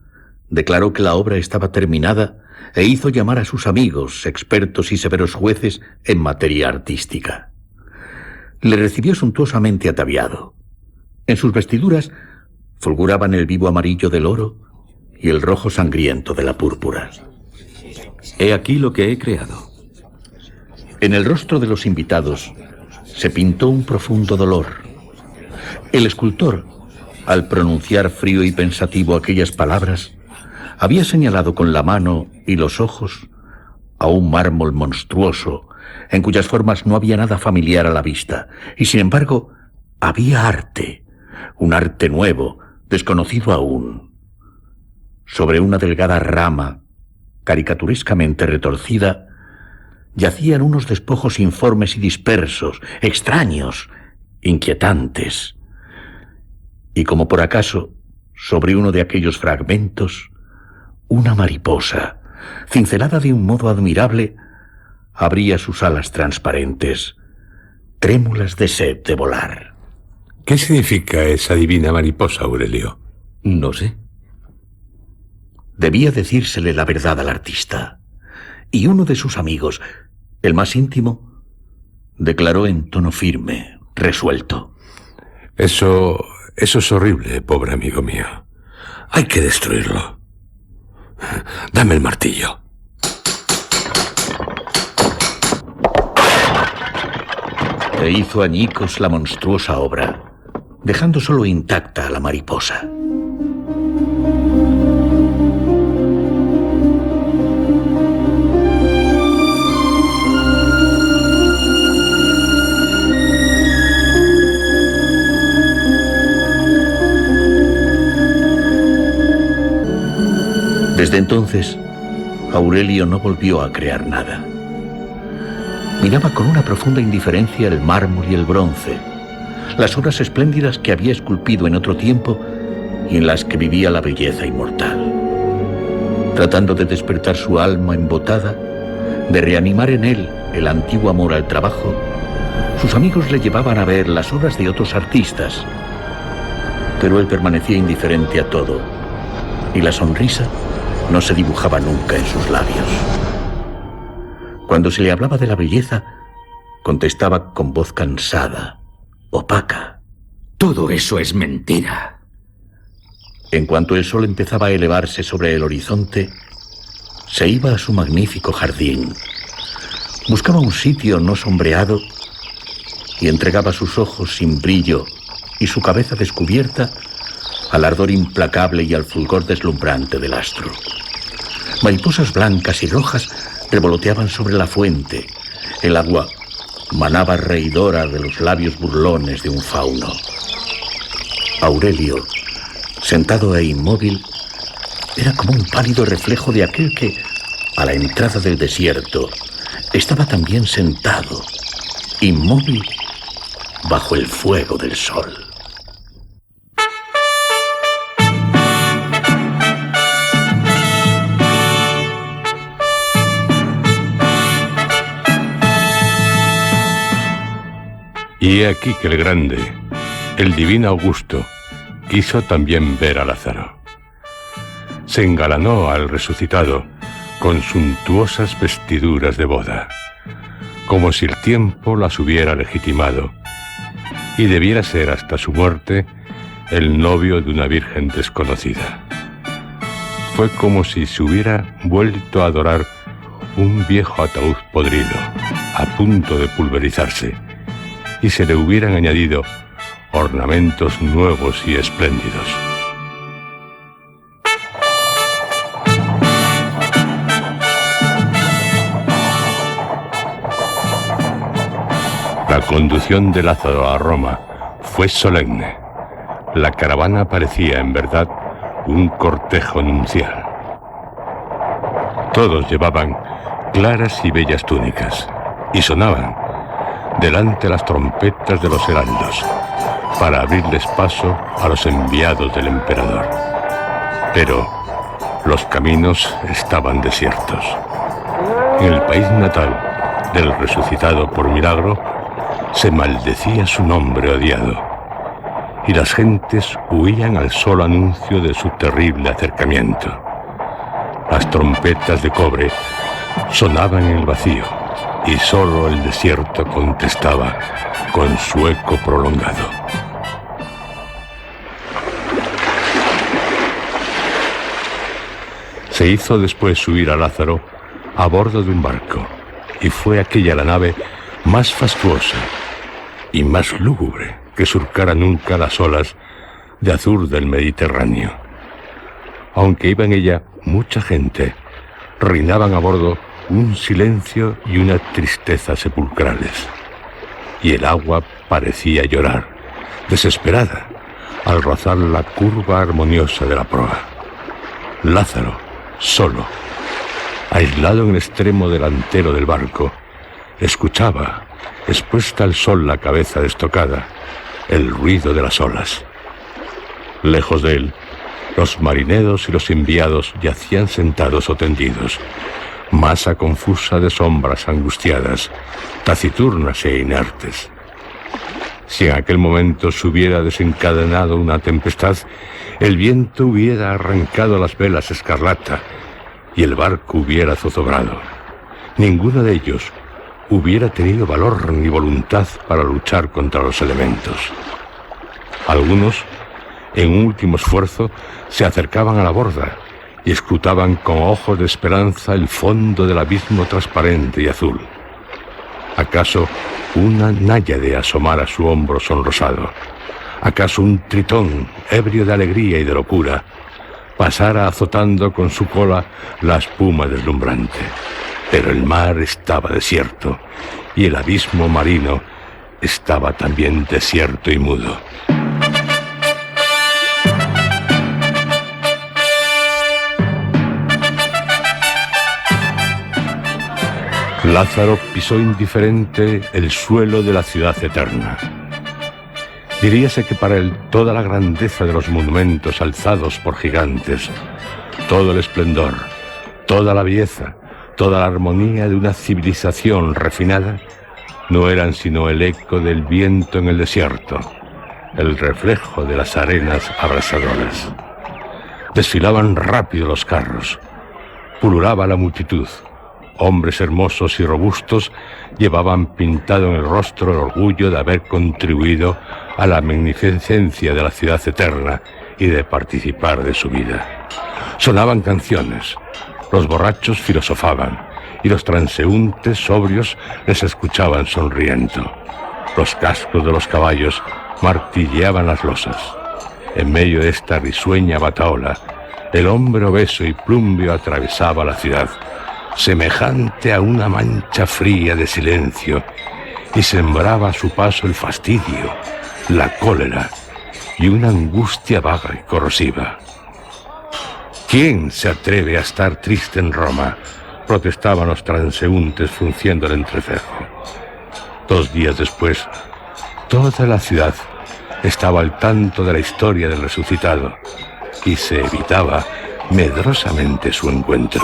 Speaker 2: declaró que la obra estaba terminada e hizo llamar a sus amigos, expertos y severos jueces en materia artística. Le recibió suntuosamente ataviado. En sus vestiduras fulguraban el vivo amarillo del oro y el rojo sangriento de la púrpura.
Speaker 3: He aquí lo que he creado.
Speaker 2: En el rostro de los invitados se pintó un profundo dolor. El escultor, al pronunciar frío y pensativo aquellas palabras, había señalado con la mano y los ojos a un mármol monstruoso, en cuyas formas no había nada familiar a la vista, y sin embargo había arte, un arte nuevo, desconocido aún. Sobre una delgada rama, caricaturescamente retorcida, yacían unos despojos informes y dispersos, extraños, inquietantes. Y como por acaso, sobre uno de aquellos fragmentos, una mariposa, cincelada de un modo admirable, abría sus alas transparentes, trémulas de sed de volar.
Speaker 1: ¿Qué significa esa divina mariposa, Aurelio?
Speaker 3: No sé.
Speaker 2: Debía decírsele la verdad al artista. Y uno de sus amigos, el más íntimo, declaró en tono firme, resuelto:
Speaker 1: Eso es horrible, pobre amigo mío. Hay que destruirlo. Dame el martillo.
Speaker 2: E hizo añicos la monstruosa obra, dejando solo intacta a la mariposa. Desde entonces, Aurelio no volvió a crear nada. Miraba con una profunda indiferencia el mármol y el bronce, las obras espléndidas que había esculpido en otro tiempo y en las que vivía la belleza inmortal. Tratando de despertar su alma embotada, de reanimar en él el antiguo amor al trabajo, sus amigos le llevaban a ver las obras de otros artistas, pero él permanecía indiferente a todo, y la sonrisa no se dibujaba nunca en sus labios. Cuando se le hablaba de la belleza, contestaba con voz cansada, opaca.
Speaker 3: Todo eso es mentira.
Speaker 2: En cuanto el sol empezaba a elevarse sobre el horizonte, se iba a su magnífico jardín, buscaba un sitio no sombreado y entregaba sus ojos sin brillo y su cabeza descubierta al ardor implacable y al fulgor deslumbrante del astro. Mariposas blancas y rojas revoloteaban sobre la fuente. El agua manaba reidora de los labios burlones de un fauno. Aurelio, sentado e inmóvil, era como un pálido reflejo de aquel que, a la entrada del desierto, estaba también sentado, inmóvil, bajo el fuego del sol.
Speaker 1: Y he aquí que el grande, el divino Augusto, quiso también ver a Lázaro. Se engalanó al resucitado con suntuosas vestiduras de boda, como si el tiempo las hubiera legitimado, y debiera ser hasta su muerte el novio de una virgen desconocida. Fue como si se hubiera vuelto a adorar un viejo ataúd podrido, a punto de pulverizarse, y se le hubieran añadido ornamentos nuevos y espléndidos. La conducción de Lázaro a Roma fue solemne. La caravana parecía, en verdad, un cortejo nupcial. Todos llevaban claras y bellas túnicas, y sonaban delante las trompetas de los heraldos, para abrirles paso a los enviados del emperador. Pero los caminos estaban desiertos. En el país natal del resucitado por milagro, se maldecía su nombre odiado, y las gentes huían al solo anuncio de su terrible acercamiento. Las trompetas de cobre sonaban en el vacío, y solo el desierto contestaba con su eco prolongado. Se hizo después subir a Lázaro a bordo de un barco, y fue aquella la nave más fastuosa y más lúgubre que surcara nunca las olas de azur del Mediterráneo. Aunque iba en ella mucha gente, reinaban a bordo un silencio y una tristeza sepulcrales, y el agua parecía llorar, desesperada, al rozar la curva armoniosa de la proa. Lázaro, solo, aislado en el extremo delantero del barco, escuchaba, expuesta al sol la cabeza destocada, el ruido de las olas. Lejos de él, los marineros y los enviados yacían sentados o tendidos, masa confusa de sombras angustiadas, taciturnas e inertes. Si en aquel momento se hubiera desencadenado una tempestad, el viento hubiera arrancado las velas escarlata y el barco hubiera zozobrado. Ninguno de ellos hubiera tenido valor ni voluntad para luchar contra los elementos. Algunos, en un último esfuerzo, se acercaban a la borda y escrutaban con ojos de esperanza el fondo del abismo transparente y azul. ¿Acaso una náyade asomara su hombro sonrosado? ¿Acaso un tritón, ebrio de alegría y de locura, pasara azotando con su cola la espuma deslumbrante? Pero el mar estaba desierto, y el abismo marino estaba también desierto y mudo. Lázaro pisó indiferente el suelo de la ciudad eterna. Diríase que para él toda la grandeza de los monumentos alzados por gigantes, todo el esplendor, toda la belleza, toda la armonía de una civilización refinada, no eran sino el eco del viento en el desierto, el reflejo de las arenas abrasadoras. Desfilaban rápido los carros, pululaba la multitud. Hombres hermosos y robustos llevaban pintado en el rostro el orgullo de haber contribuido a la magnificencia de la ciudad eterna y de participar de su vida. Sonaban canciones, los borrachos filosofaban y los transeúntes sobrios les escuchaban sonriendo. Los cascos de los caballos martilleaban las losas. En medio de esta risueña batahola, el hombre obeso y plumbio atravesaba la ciudad, semejante a una mancha fría de silencio, y sembraba a su paso el fastidio, la cólera y una angustia vaga y corrosiva. ¿Quién se atreve a estar triste en Roma?, protestaban los transeúntes frunciendo el entrecejo. 2 días después, toda la ciudad estaba al tanto de la historia del resucitado y se evitaba medrosamente su encuentro.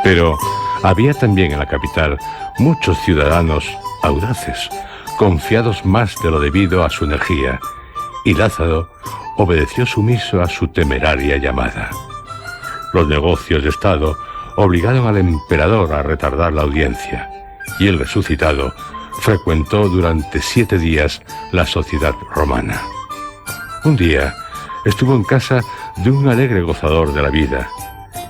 Speaker 1: Pero había también en la capital muchos ciudadanos audaces, confiados más de lo debido a su energía, y Lázaro obedeció sumiso a su temeraria llamada. Los negocios de Estado obligaron al emperador a retardar la audiencia, y el resucitado frecuentó durante 7 días la sociedad romana. Un día estuvo en casa de un alegre gozador de la vida,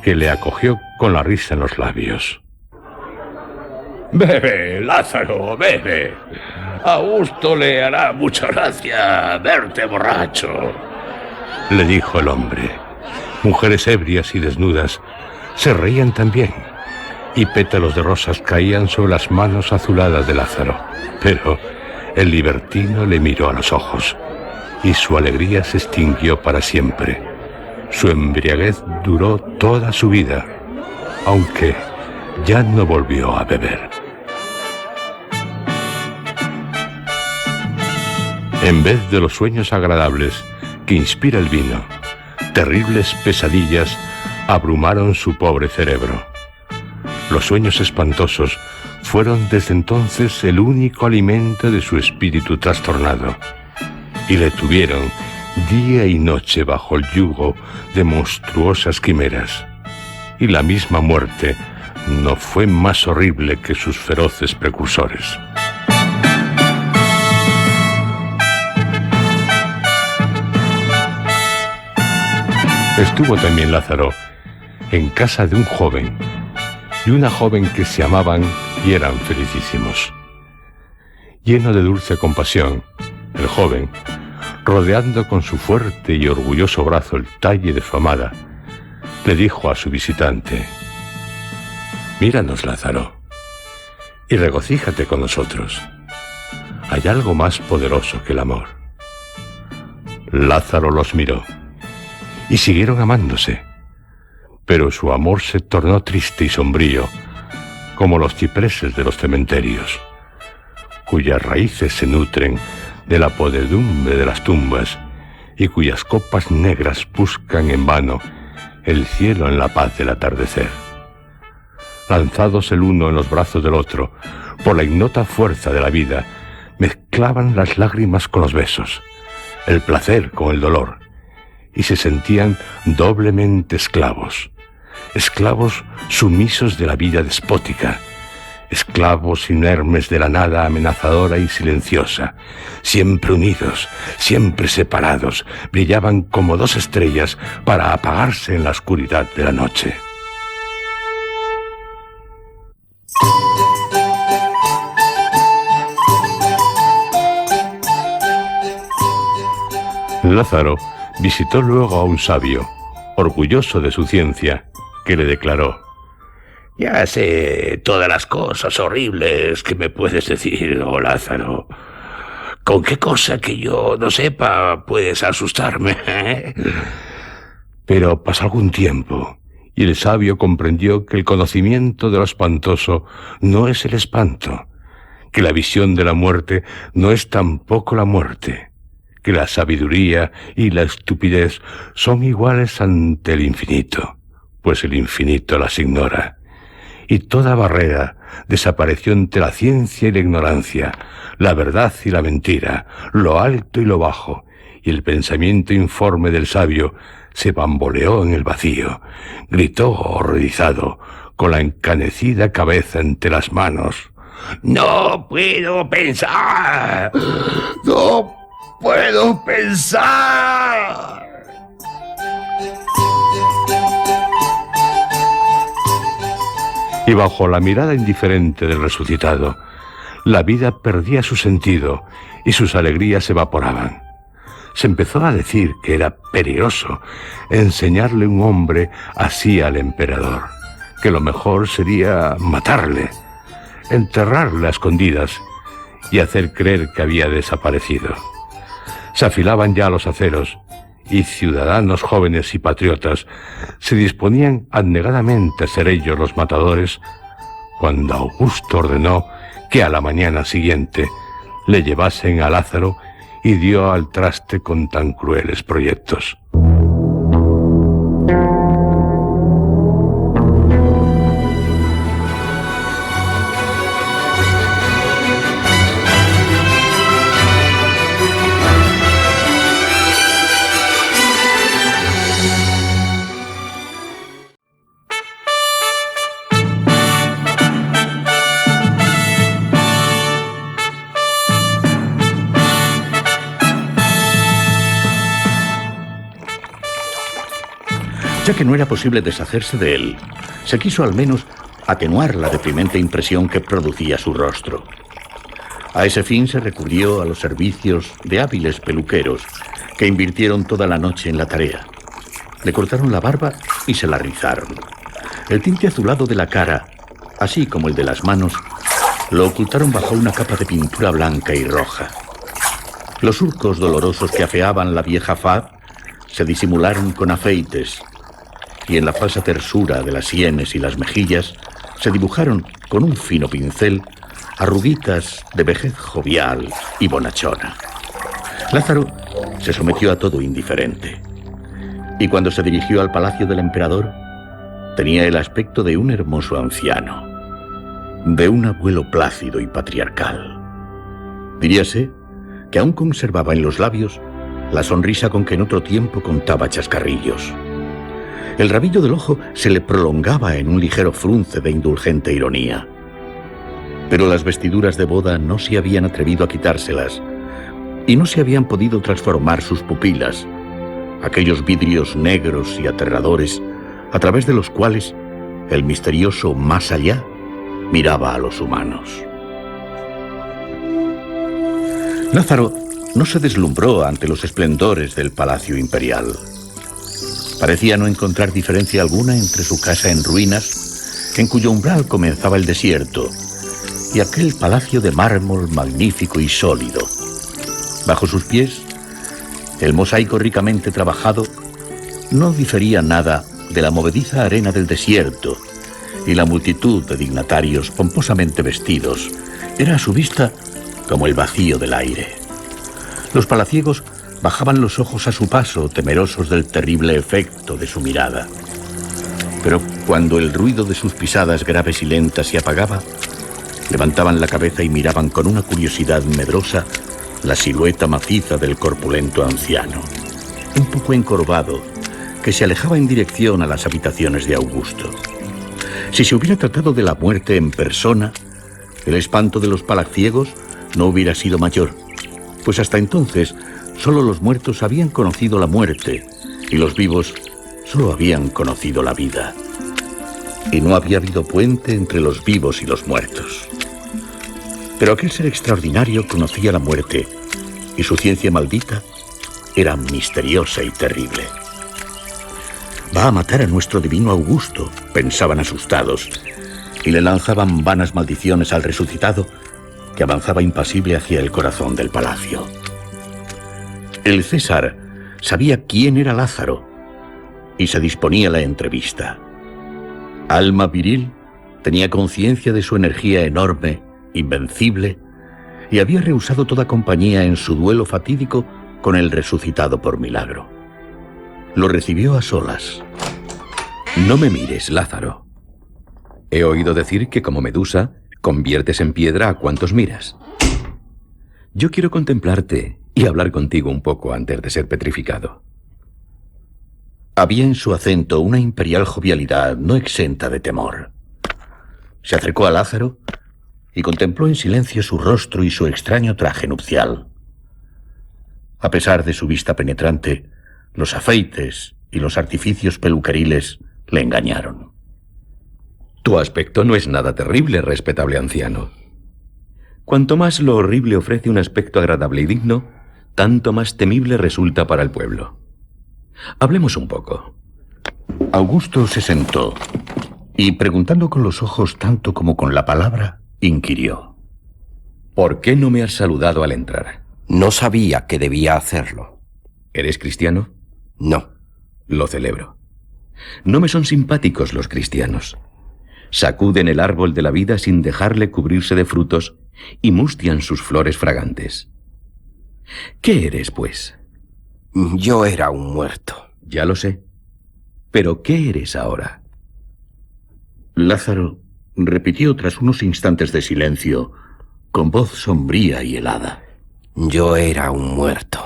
Speaker 1: que le acogió con la risa en los labios.
Speaker 5: «Bebe, Lázaro, bebe. A Augusto le hará mucha gracia verte borracho»,
Speaker 1: le dijo el hombre. Mujeres ebrias y desnudas se reían también, y pétalos de rosas caían sobre las manos azuladas de Lázaro. Pero el libertino le miró a los ojos, y su alegría se extinguió para siempre. Su embriaguez duró toda su vida, aunque ya no volvió a beber. En vez de los sueños agradables que inspira el vino, terribles pesadillas abrumaron su pobre cerebro. Los sueños espantosos fueron desde entonces el único alimento de su espíritu trastornado, y le tuvieron día y noche bajo el yugo de monstruosas quimeras. Y la misma muerte no fue más horrible que sus feroces precursores. Estuvo también Lázaro en casa de un joven y una joven que se amaban y eran felicísimos. Lleno de dulce compasión, el joven, rodeando con su fuerte y orgulloso brazo el talle de su amada, le dijo a su visitante: «Míranos, Lázaro, y regocíjate con nosotros. Hay algo más poderoso que el amor». Lázaro los miró, y siguieron amándose, pero su amor se tornó triste y sombrío, como los cipreses de los cementerios, cuyas raíces se nutren de la podredumbre de las tumbas y cuyas copas negras buscan en vano el cielo en la paz del atardecer. Lanzados el uno en los brazos del otro por la ignota fuerza de la vida, mezclaban las lágrimas con los besos, el placer con el dolor, y se sentían doblemente esclavos, esclavos sumisos de la vida despótica, esclavos inermes de la nada amenazadora y silenciosa, siempre unidos, siempre separados, brillaban como dos estrellas para apagarse en la oscuridad de la noche. Lázaro visitó luego a un sabio, orgulloso de su ciencia, que le declaró:
Speaker 5: Ya sé todas las cosas horribles que me puedes decir, oh Lázaro. ¿Con qué cosa que yo no sepa puedes asustarme?
Speaker 1: Pero pasó algún tiempo, y el sabio comprendió que el conocimiento de lo espantoso no es el espanto, que la visión de la muerte no es tampoco la muerte, que la sabiduría y la estupidez son iguales ante el infinito, pues el infinito las ignora. Y toda barrera desapareció entre la ciencia y la ignorancia, la verdad y la mentira, lo alto y lo bajo, y el pensamiento informe del sabio se bamboleó en el vacío, gritó horrorizado, con la encanecida cabeza entre las manos:
Speaker 5: ¡No puedo pensar! ¡No puedo pensar!
Speaker 1: Y bajo la mirada indiferente del resucitado, la vida perdía su sentido y sus alegrías se evaporaban. Se empezó a decir que era peligroso enseñarle un hombre así al emperador, que lo mejor sería matarle, enterrarle a escondidas y hacer creer que había desaparecido. Se afilaban ya los aceros, y ciudadanos jóvenes y patriotas se disponían abnegadamente a ser ellos los matadores, cuando Augusto ordenó que a la mañana siguiente le llevasen a Lázaro y dio al traste con tan crueles proyectos.
Speaker 2: Ya que no era posible deshacerse de él, se quiso al menos atenuar la deprimente impresión que producía su rostro. A ese fin se recurrió a los servicios de hábiles peluqueros que invirtieron toda la noche en la tarea. Le cortaron la barba y se la rizaron. El tinte azulado de la cara, así como el de las manos, lo ocultaron bajo una capa de pintura blanca y roja. Los surcos dolorosos que afeaban la vieja faz se disimularon con afeites, y en la falsa tersura de las sienes y las mejillas se dibujaron con un fino pincel arruguitas de vejez jovial y bonachona. Lázaro se sometió a todo indiferente, y cuando se dirigió al palacio del emperador, tenía el aspecto de un hermoso anciano, de un abuelo plácido y patriarcal. Diríase que aún conservaba en los labios la sonrisa con que en otro tiempo contaba chascarrillos. El rabillo del ojo se le prolongaba en un ligero frunce de indulgente ironía. Pero las vestiduras de boda no se habían atrevido a quitárselas, y no se habían podido transformar sus pupilas, aquellos vidrios negros y aterradores a través de los cuales el misterioso más allá miraba a los humanos. Lázaro no se deslumbró ante los esplendores del palacio imperial. Parecía no encontrar diferencia alguna entre su casa en ruinas, en cuyo umbral comenzaba el desierto, y aquel palacio de mármol magnífico y sólido. Bajo sus pies, el mosaico ricamente trabajado no difería nada de la movediza arena del desierto, y la multitud de dignatarios pomposamente vestidos era a su vista como el vacío del aire. Los palaciegos bajaban los ojos a su paso, temerosos del terrible efecto de su mirada. Pero cuando el ruido de sus pisadas graves y lentas se apagaba, levantaban la cabeza y miraban con una curiosidad medrosa la silueta maciza del corpulento anciano, un poco encorvado, que se alejaba en dirección a las habitaciones de Augusto. Si se hubiera tratado de la muerte en persona, El espanto de los palaciegos no hubiera sido mayor, pues hasta entonces solo los muertos habían conocido la muerte y los vivos solo habían conocido la vida. Y no había habido puente entre los vivos y los muertos. Pero aquel ser extraordinario conocía la muerte y su ciencia maldita era misteriosa y terrible. Va a matar a nuestro divino Augusto, pensaban asustados, y le lanzaban vanas maldiciones al resucitado que avanzaba impasible hacia el corazón del palacio. El César sabía quién era Lázaro y se disponía a la entrevista. Alma viril, tenía conciencia de su energía enorme, invencible, y había rehusado toda compañía en su duelo fatídico con el resucitado por milagro. Lo recibió a solas.
Speaker 3: No me mires, Lázaro. He oído decir que como Medusa conviertes en piedra a cuantos miras. Yo quiero contemplarte y hablar contigo un poco antes de ser petrificado.
Speaker 2: Había en su acento una imperial jovialidad no exenta de temor. Se acercó a Lázaro y contempló en silencio su rostro y su extraño traje nupcial. A pesar de su vista penetrante, los afeites y los artificios peluqueriles le engañaron.
Speaker 3: Tu aspecto no es nada terrible, respetable anciano. Cuanto más lo horrible ofrece un aspecto agradable y digno, tanto más temible resulta para el pueblo. Hablemos un poco.
Speaker 2: Augusto se sentó y, preguntando con los ojos tanto como con la palabra, inquirió.
Speaker 3: ¿Por qué no me has saludado al entrar?
Speaker 4: No sabía que debía hacerlo.
Speaker 3: ¿Eres cristiano?
Speaker 4: No.
Speaker 3: Lo celebro. No me son simpáticos los cristianos. Sacuden el árbol de la vida sin dejarle cubrirse de frutos y mustian sus flores fragantes. ¿Qué eres, pues?
Speaker 4: Yo era un muerto.
Speaker 3: Ya lo sé. ¿Pero qué eres ahora?
Speaker 2: Lázaro repitió tras unos instantes de silencio, con voz sombría y helada.
Speaker 4: Yo era un muerto.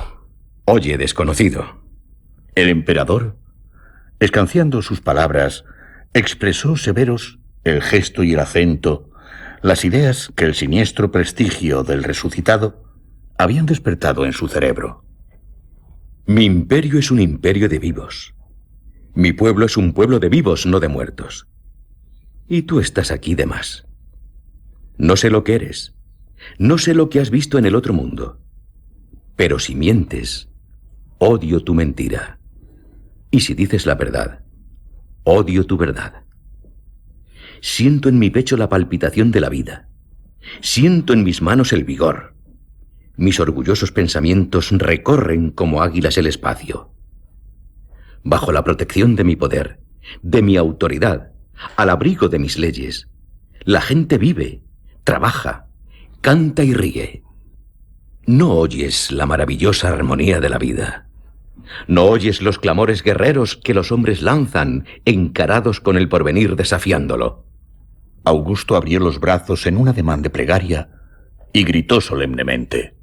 Speaker 3: Oye, desconocido.
Speaker 2: El emperador, escanciando sus palabras, expresó severos el gesto y el acento, las ideas que el siniestro prestigio del resucitado habían despertado en su cerebro.
Speaker 3: Mi imperio es un imperio de vivos. Mi pueblo es un pueblo de vivos, no de muertos. Y tú estás aquí de más. No sé lo que eres. No sé lo que has visto en el otro mundo. Pero si mientes, odio tu mentira. Y si dices la verdad, odio tu verdad. Siento en mi pecho la palpitación de la vida. Siento en mis manos el vigor. Mis orgullosos pensamientos recorren como águilas el espacio. Bajo la protección de mi poder, de mi autoridad, al abrigo de mis leyes, la gente vive, trabaja, canta y ríe. No oyes la maravillosa armonía de la vida. No oyes los clamores guerreros que los hombres lanzan, encarados con el porvenir desafiándolo.
Speaker 2: Augusto abrió los brazos en un ademán de plegaria y gritó solemnemente: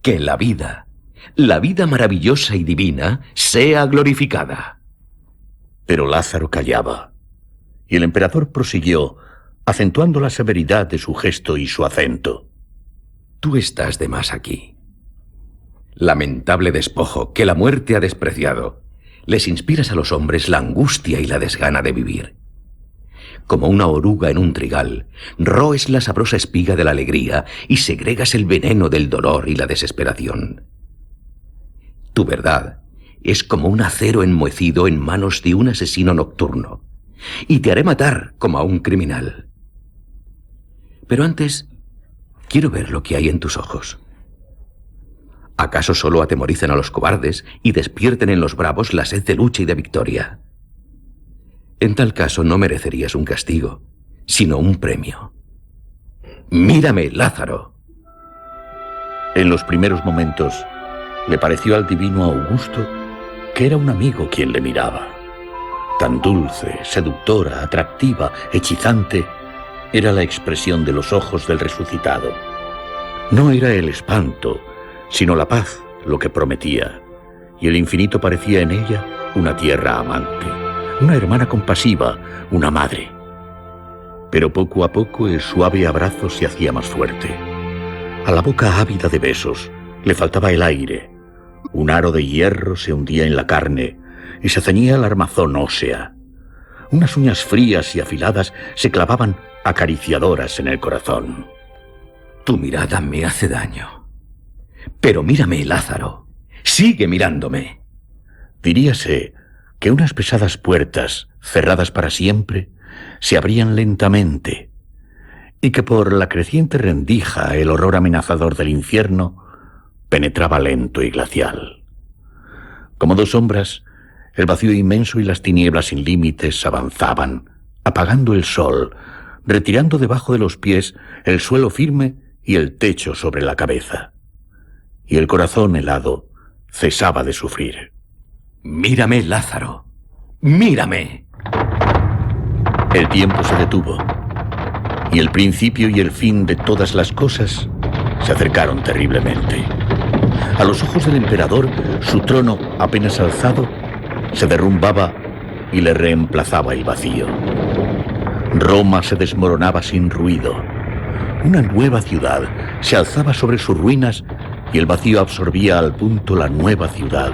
Speaker 3: Que la vida maravillosa y divina, sea glorificada.
Speaker 2: Pero Lázaro callaba, y el emperador prosiguió, acentuando la severidad de su gesto y su acento.
Speaker 3: Tú estás de más aquí. Lamentable despojo que la muerte ha despreciado, les inspiras a los hombres la angustia y la desgana de vivir. Como una oruga en un trigal, roes la sabrosa espiga de la alegría y segregas el veneno del dolor y la desesperación. Tu verdad es como un acero enmohecido en manos de un asesino nocturno, y te haré matar como a un criminal. Pero antes, quiero ver lo que hay en tus ojos. ¿Acaso solo atemorizan a los cobardes y despierten en los bravos la sed de lucha y de victoria? En tal caso no merecerías un castigo, sino un premio. Mírame, Lázaro.
Speaker 2: En los primeros momentos, le pareció al divino Augusto que era un amigo quien le miraba. Tan dulce, seductora, atractiva, hechizante, era la expresión de los ojos del resucitado. No era el espanto, sino la paz lo que prometía, y el infinito parecía en ella una tierra amante, una hermana compasiva, una madre. Pero poco a poco el suave abrazo se hacía más fuerte. A la boca ávida de besos le faltaba el aire. Un aro de hierro se hundía en la carne y se ceñía la armazón ósea. Unas uñas frías y afiladas se clavaban acariciadoras en el corazón.
Speaker 3: Tu mirada me hace daño. Pero mírame, Lázaro. Sigue mirándome.
Speaker 2: Diríase que unas pesadas puertas, cerradas para siempre, se abrían lentamente, y que por la creciente rendija el horror amenazador del infierno penetraba lento y glacial. Como dos sombras, el vacío inmenso y las tinieblas sin límites avanzaban, apagando el sol, retirando debajo de los pies el suelo firme y el techo sobre la cabeza. Y el corazón helado cesaba de sufrir.
Speaker 3: Mírame, Lázaro. Mírame.
Speaker 2: El tiempo se detuvo, y el principio y el fin de todas las cosas se acercaron terriblemente. A los ojos del emperador, su trono, apenas alzado, se derrumbaba y le reemplazaba el vacío. Roma se desmoronaba sin ruido. Una nueva ciudad se alzaba sobre sus ruinas y el vacío absorbía al punto la nueva ciudad,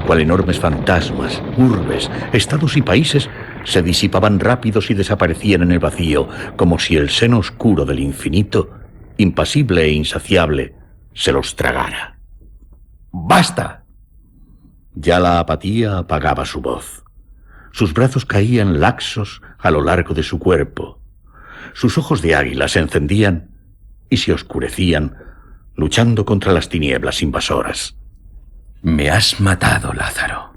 Speaker 2: cual enormes fantasmas, urbes, estados y países se disipaban rápidos y desaparecían en el vacío, como si el seno oscuro del infinito, impasible e insaciable, se los tragara.
Speaker 3: ¡Basta!
Speaker 2: Ya la apatía apagaba su voz. Sus brazos caían laxos a lo largo de su cuerpo. Sus ojos de águila se encendían y se oscurecían, luchando contra las tinieblas invasoras.
Speaker 3: Me has matado, Lázaro.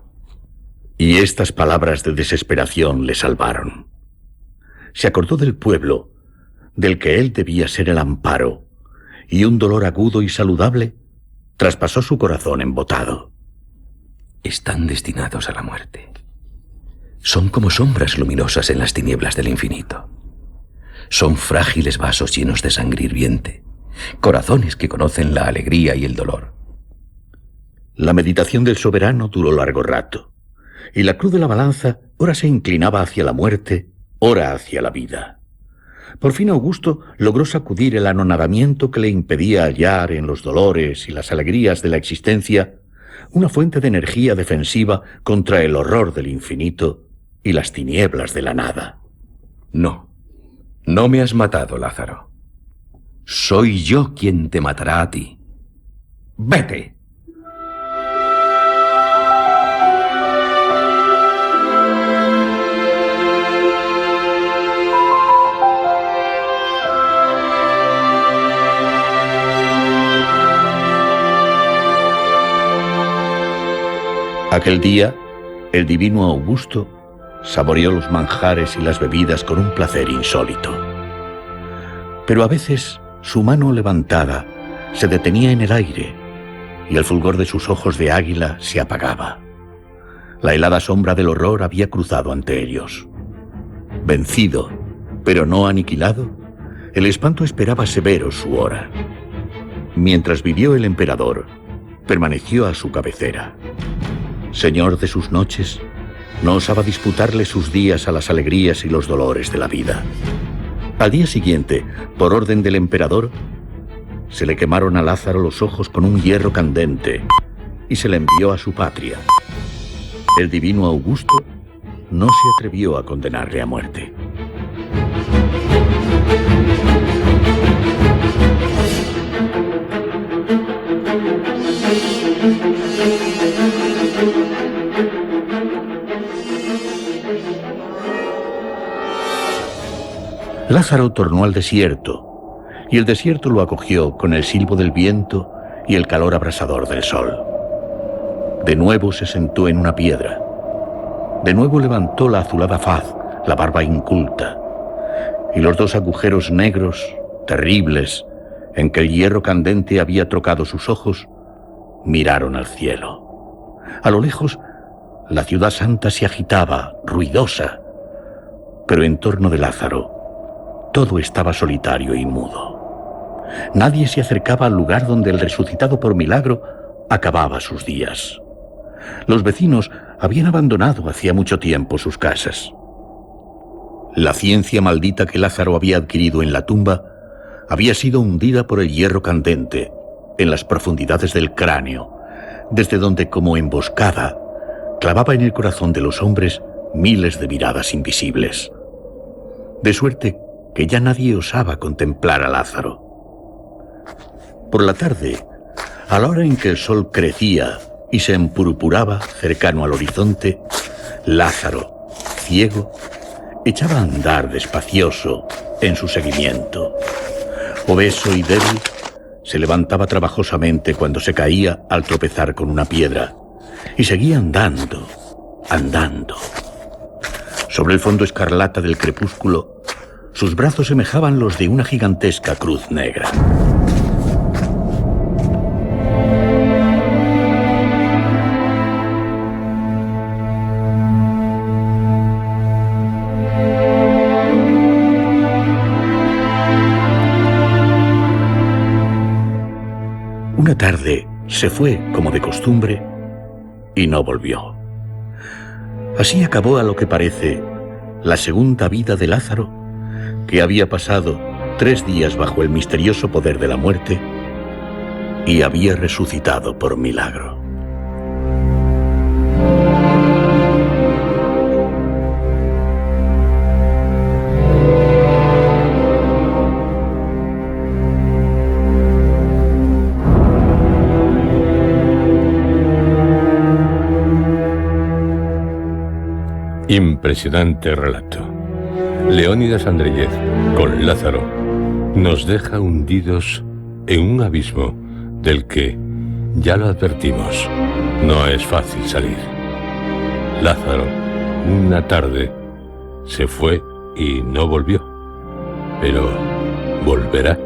Speaker 2: Y estas palabras de desesperación le salvaron. Se acordó del pueblo, del que él debía ser el amparo, y un dolor agudo y saludable traspasó su corazón embotado.
Speaker 3: Están destinados a la muerte. Son como sombras luminosas en las tinieblas del infinito. Son frágiles vasos llenos de sangre hirviente, corazones que conocen la alegría y el dolor.
Speaker 2: La meditación del soberano duró largo rato, y la cruz de la balanza ora se inclinaba hacia la muerte, ora hacia la vida. Por fin Augusto logró sacudir el anonadamiento que le impedía hallar en los dolores y las alegrías de la existencia una fuente de energía defensiva contra el horror del infinito y las tinieblas de la nada.
Speaker 3: No, no me has matado, Lázaro. Soy yo quien te matará a ti. ¡Vete!
Speaker 2: Aquel día, el divino Augusto saboreó los manjares y las bebidas con un placer insólito. Pero a veces su mano levantada se detenía en el aire y el fulgor de sus ojos de águila se apagaba. La helada sombra del horror había cruzado ante ellos. Vencido, pero no aniquilado, el espanto esperaba severo su hora. Mientras vivió el emperador, permaneció a su cabecera. Señor de sus noches, no osaba disputarle sus días a las alegrías y los dolores de la vida. Al día siguiente, por orden del emperador, se le quemaron a Lázaro los ojos con un hierro candente y se le envió a su patria. El divino Augusto no se atrevió a condenarle a muerte. Lázaro tornó al desierto, y el desierto lo acogió con el silbo del viento y el calor abrasador del sol. De nuevo se sentó en una piedra. De nuevo levantó la azulada faz, la barba inculta, y los dos agujeros negros, terribles, en que el hierro candente había trocado sus ojos, miraron al cielo. A lo lejos, la ciudad santa se agitaba, ruidosa, pero en torno de Lázaro, todo estaba solitario y mudo. Nadie se acercaba al lugar donde el resucitado por milagro acababa sus días. Los vecinos habían abandonado hacía mucho tiempo sus casas. La ciencia maldita que Lázaro había adquirido en la tumba había sido hundida por el hierro candente en las profundidades del cráneo, desde donde, como emboscada, clavaba en el corazón de los hombres miles de miradas invisibles. De suerte que ya nadie osaba contemplar a Lázaro. Por la tarde, a la hora en que el sol crecía y se empurpuraba cercano al horizonte, Lázaro, ciego, echaba a andar despacioso en su seguimiento. Obeso y débil, se levantaba trabajosamente cuando se caía al tropezar con una piedra y seguía andando, andando. Sobre el fondo escarlata del crepúsculo, sus brazos semejaban los de una gigantesca cruz negra. Una tarde se fue, como de costumbre, y no volvió. Así acabó, a lo que parece, la segunda vida de Lázaro, que había pasado 3 días bajo el misterioso poder de la muerte y había resucitado por milagro.
Speaker 1: Impresionante relato. Leónidas Andreyev, con Lázaro, nos deja hundidos en un abismo del que, ya lo advertimos, no es fácil salir. Lázaro, una tarde, se fue y no volvió. Pero, ¿volverá?